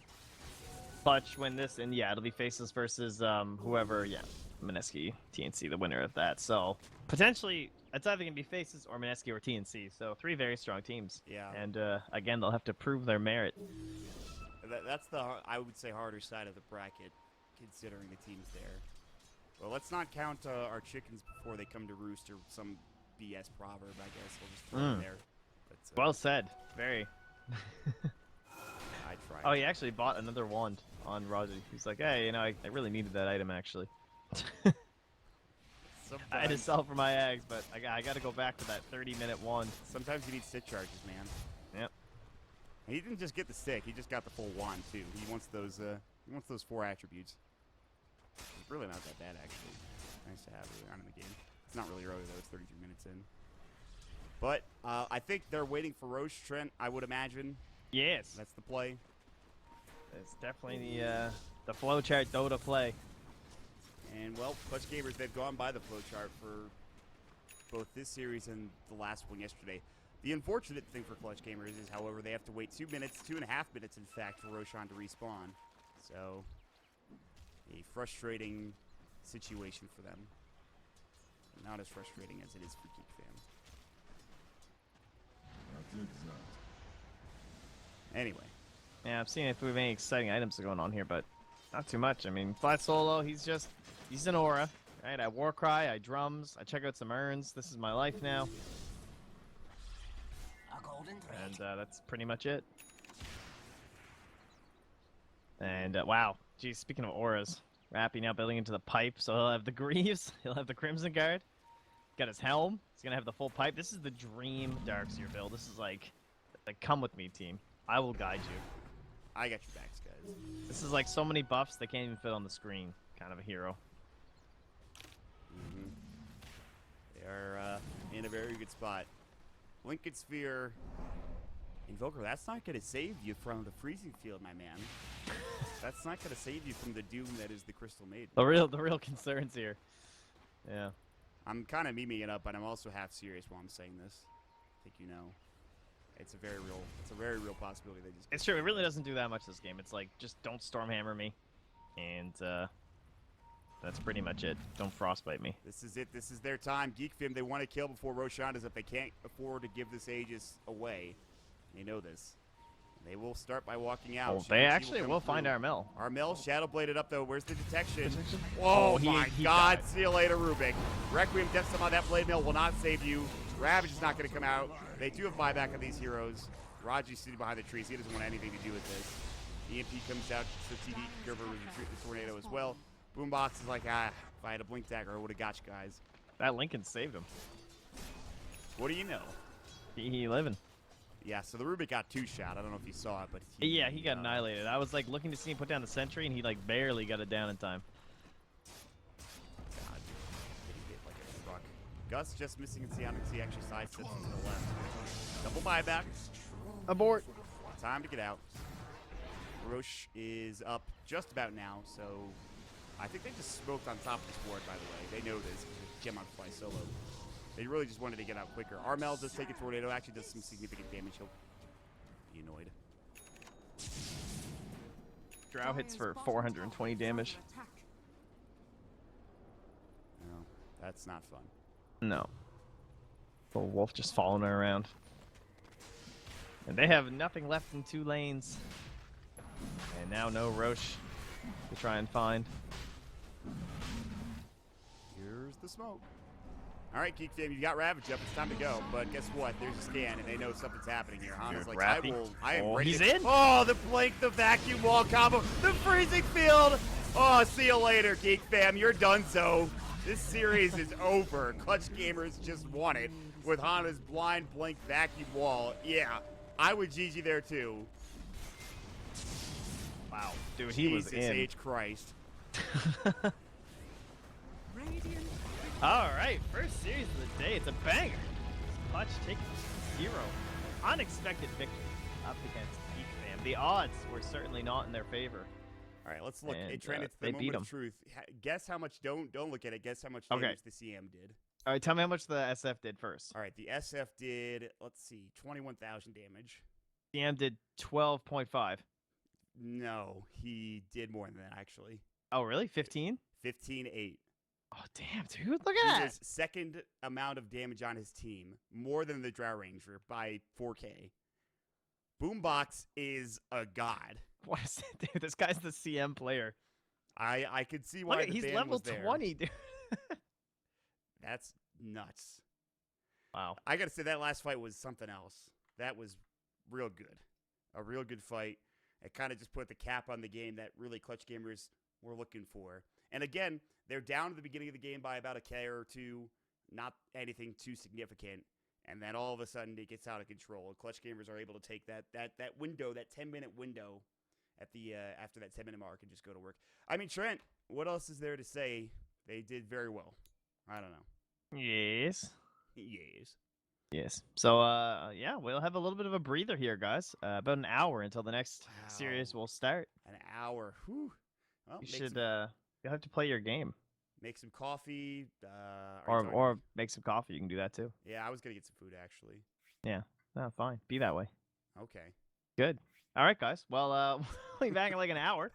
Clutch win this, and yeah, it'll be Faceless versus whoever, yeah, Mineski, TNC, the winner of that. So, potentially, it's either going to be Faceless or Mineski or TNC. So, 3 very strong teams. Yeah. And, again, they'll have to prove their merit. That's the, I would say, harder side of the bracket, considering the teams there. Well, let's not count our chickens before they come to roost or some BS proverb, I guess. We'll just throw it there. But, Well said. Very. I tried. Oh, he actually bought another wand on Raji. He's like, hey, you know, I really needed that item, actually. I had to sell for my eggs, but I got to go back to that 30-minute wand. Sometimes you need stick charges, man. Yep. And he didn't just get the stick; he just got the full wand too. He wants those. He wants those 4 attributes. It's really not that bad, actually. Nice to have early on in the game. It's not really early though; it's 33 minutes in. But I think they're waiting for Roche Trent. I would imagine. Yes. That's the play. It's definitely the flowchart Dota play. And well, Clutch Gamers, they've gone by the flowchart for both this series and the last one yesterday. The unfortunate thing for Clutch Gamers is, however, they have to wait 2 minutes, 2.5 minutes, in fact, for Roshan to respawn. So, a frustrating situation for them. Not as frustrating as it is for Geek Fam. Anyway. Yeah, I've seen if we have any exciting items going on here, but not too much. I mean, Flat Solo, he's an aura, right? I Warcry, I drums, I check out some urns. This is my life now. And that's pretty much it. And wow, geez, speaking of auras, Rappy now building into the pipe, so he'll have the Greaves, he'll have the Crimson Guard, got his helm, he's gonna have the full pipe. This is the dream Darkseer build. This is like come with me, team. I will guide you. I got your backs, guys. This is like so many buffs they can't even fit on the screen. Kind of a hero. Mm-hmm. They are in a very good spot. Lincoln Sphere. Invoker, that's not going to save you from the freezing field, my man. That's not going to save you from the doom that is the Crystal Maiden. The real concerns here. Yeah. I'm kind of memeing it up, but I'm also half serious while I'm saying this. I think you know. It's a very real possibility. They just. It's true. It really doesn't do that much this game. It's like just don't Stormhammer me, and that's pretty much it. Don't Frostbite me. This is it. This is their time. Geek Fam, they want to kill before Roshan does. If they can't afford to give this Aegis away, they know this. They will start by walking out. Oh, they actually will find Armel. Armel, Shadow Bladed up though. Where's the detection? Oh, my God! See you later, Rubik. Requiem Death Summon, that Blade Mail will not save you. Ravage is not going to come out. They do have buyback on these heroes. Raji's sitting behind the trees. He doesn't want anything to do with this. EMP comes out, so TD Gerber will retreat the tornado as well. Boombox is like, if I had a blink dagger, I would have got you guys. That Lincoln saved him. What do you know? He living. Yeah, so the Rubik got 2-shot. I don't know if you saw it, but yeah, he got annihilated. I was like looking to see him put down the sentry, and he like barely got it down in time. God, he hit like a truck. Gus just missing in Sionix. He actually sidesteps to the left. Double buyback. Abort. Time to get out. Roche is up just about now, so I think they just smoked on top of this board, by the way. They know this. Gem on fly solo. They really just wanted to get out quicker. Armel does take a tornado, actually does some significant damage. He'll be annoyed. Drow hits for 420 damage. No, that's not fun. No. The wolf just following her around. And they have nothing left in 2 lanes. And now no Roche to try and find. Here's the smoke. All right, Geek Fam, you got Ravage up. It's time to go. But guess what? There's a scan, and they know something's happening here. Hana's like, I am ready. He's in. Oh, the blink, the vacuum wall combo, the freezing field. Oh, see you later, Geek Fam. You're done so. This series is over. Clutch Gamers just won it with Hana's blind blink vacuum wall. Yeah, I would GG there too. Wow, dude, he was in. Jesus H. Christ. Radiant All right, first series of the day. It's a banger. Clutch taking 0. Unexpected victory up against Geek Fam. The odds were certainly not in their favor. All right, let's look. And, It trended to they the beat moment of truth. Guess how much? Don't look at it. Guess how much Okay. damage the CM did. All right, tell me how much the SF did first. All right, the SF did. Let's see, 21,000 damage. CM did 12.5. No, he did more than that actually. Oh, really? 15? 15-8. Oh, damn, dude. Look He at that. was second amount of damage on his team, more than the Drow Ranger by 4K. Boombox is a god. What is it, dude? This guy's the CM player. I could see why Look at, the he's ban level was there. 20, dude. That's nuts. Wow. I gotta say that last fight was something else. That was real good. A real good fight. It kind of just put the cap on the game that really Clutch Gamers were looking for. And again, they're down at the beginning of the game by about a K or 2, not anything too significant. And then all of a sudden it gets out of control. And Clutch Gamers are able to take that window, that 10-minute window at the after that 10-minute mark and just go to work. I mean, Trent, what else is there to say? They did very well. I don't know. Yes. Yes. Yes. So, yeah, we'll have a little bit of a breather here, guys. About an hour until the next series will start. An hour. Whew. Well, You should, you'll have to play your game. make some coffee. Or make some coffee. You can do that too. Yeah, I was going to get some food, actually. Yeah. No, fine. Be that way. Okay. Good. All right, guys. Well, we'll be back in like an hour.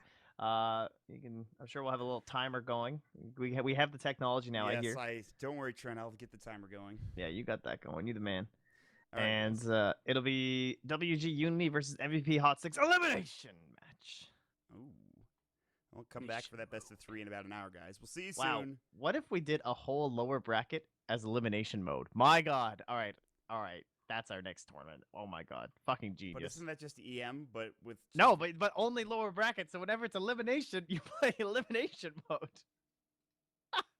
You can. I'm sure we'll have a little timer going. We have the technology now. Yes, I hear. don't worry, Trent. I'll get the timer going. Yeah, you got that going. You the man. All right, And guys. it'll be wg.unity versus MVP Hot 6 elimination match. Ooh. We'll come back for that best of 3 in about an hour, guys. We'll see you Wow. soon. What if we did a whole lower bracket as elimination mode? My God. All right. All right. That's our next tournament. Oh my god, fucking But genius. isn't that just EM, but with No, but only lower brackets. So whenever it's elimination, you play elimination mode.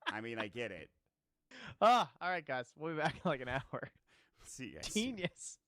I mean, I get it. Ah, all right, guys. We'll be back in like an hour. See you guys soon. Genius.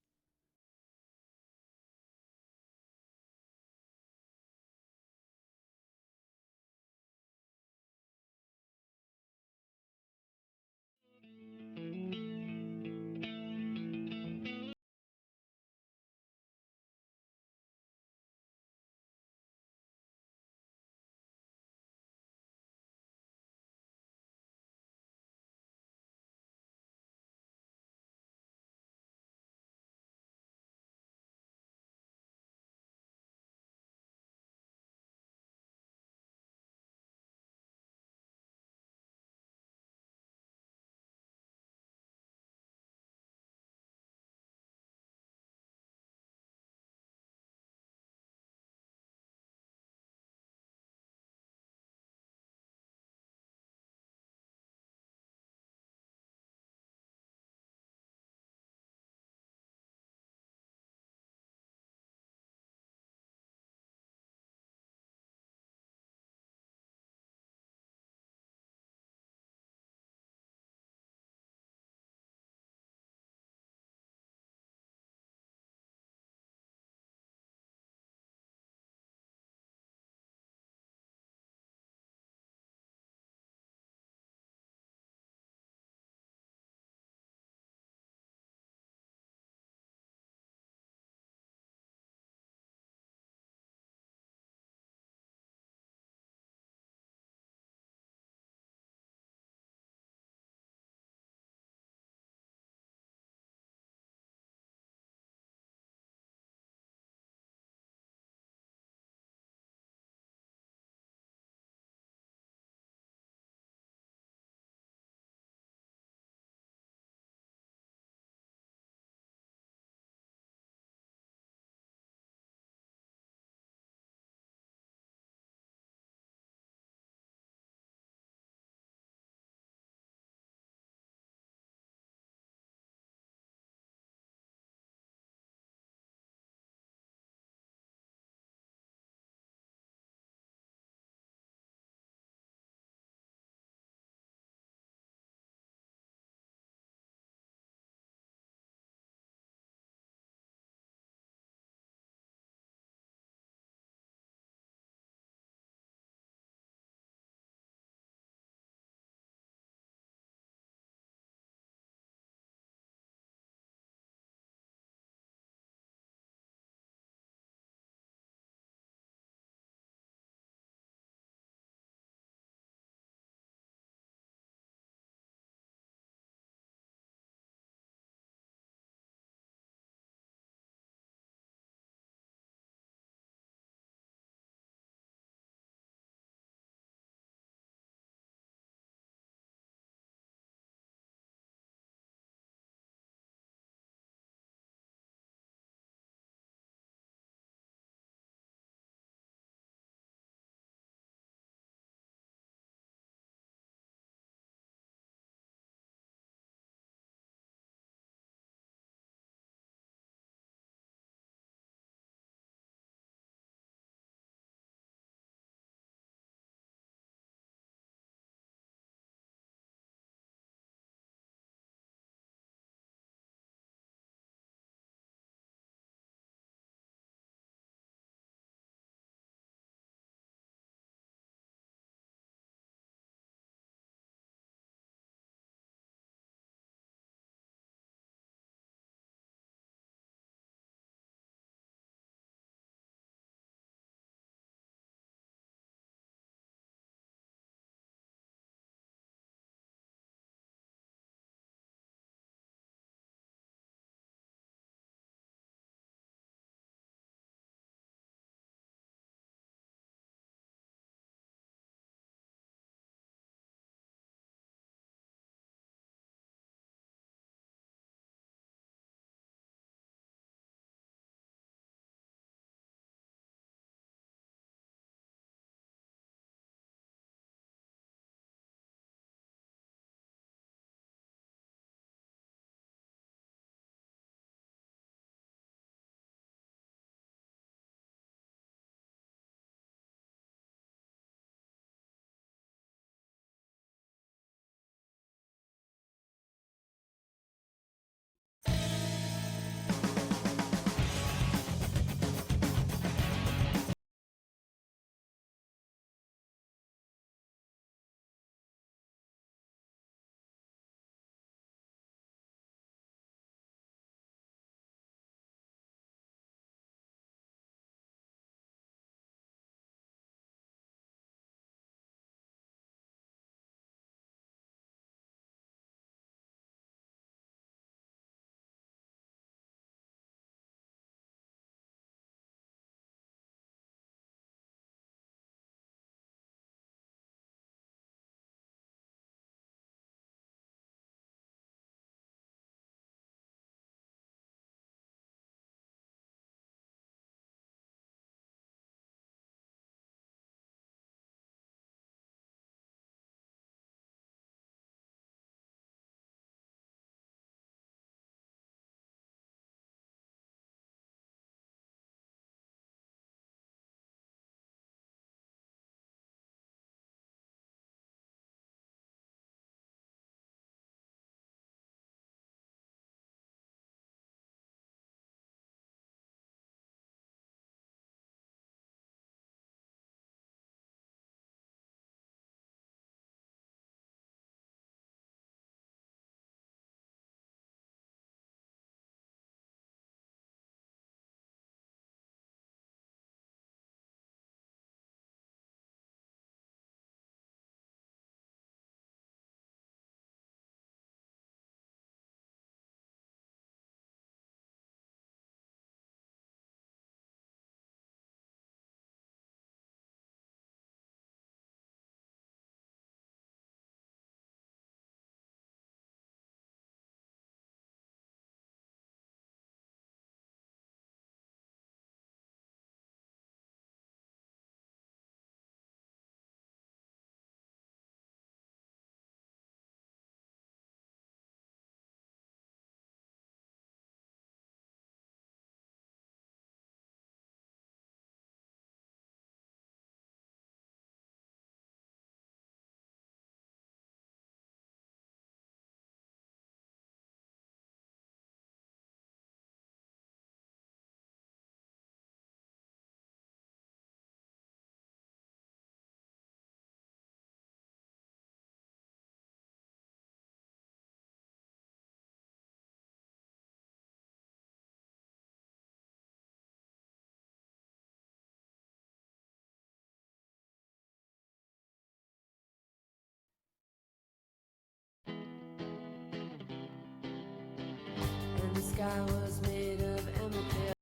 sky was made of amethyst.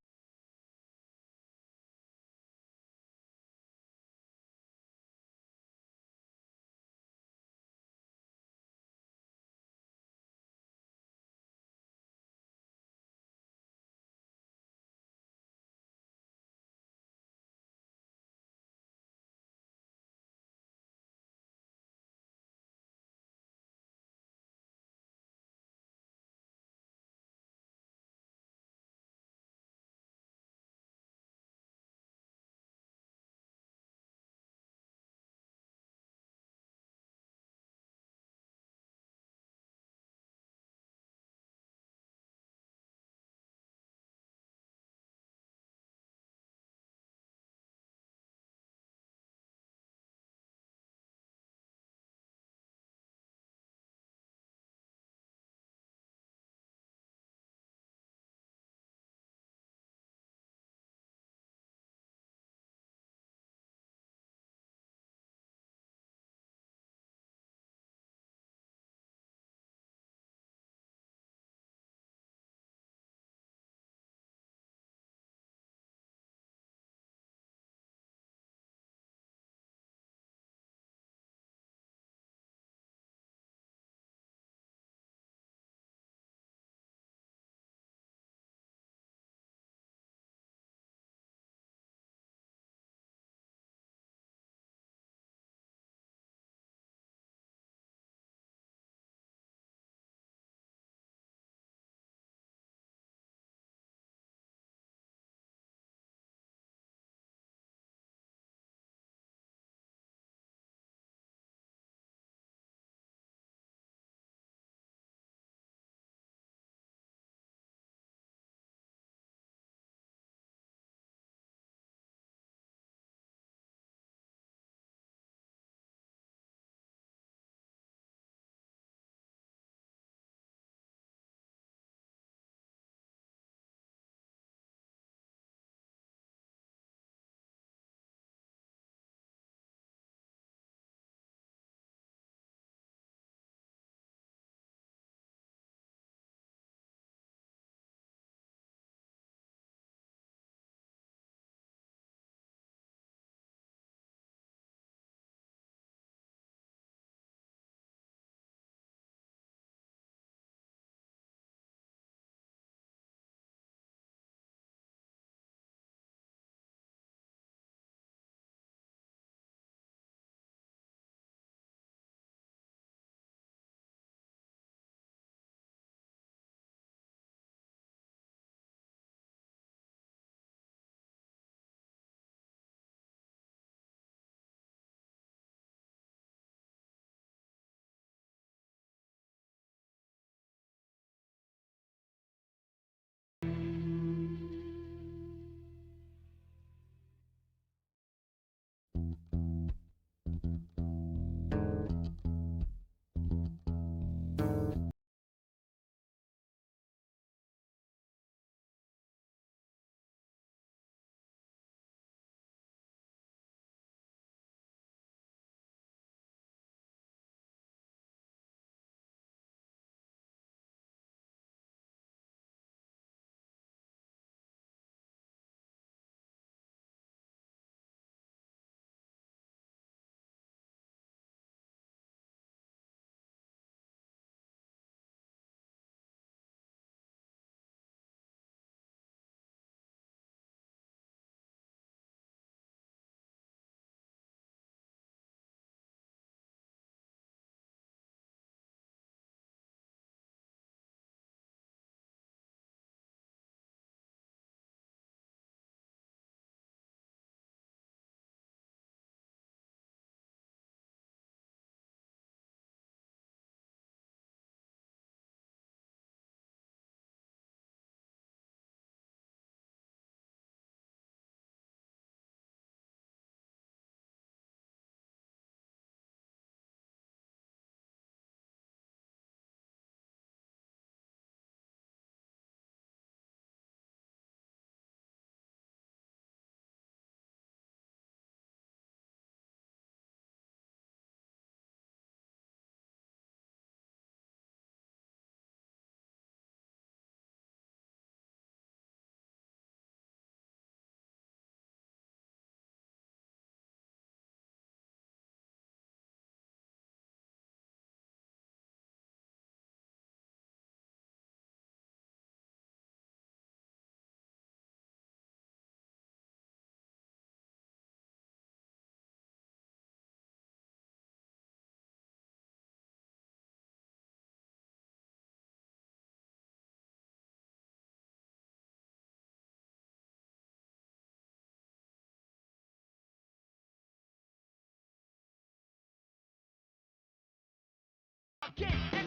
fucking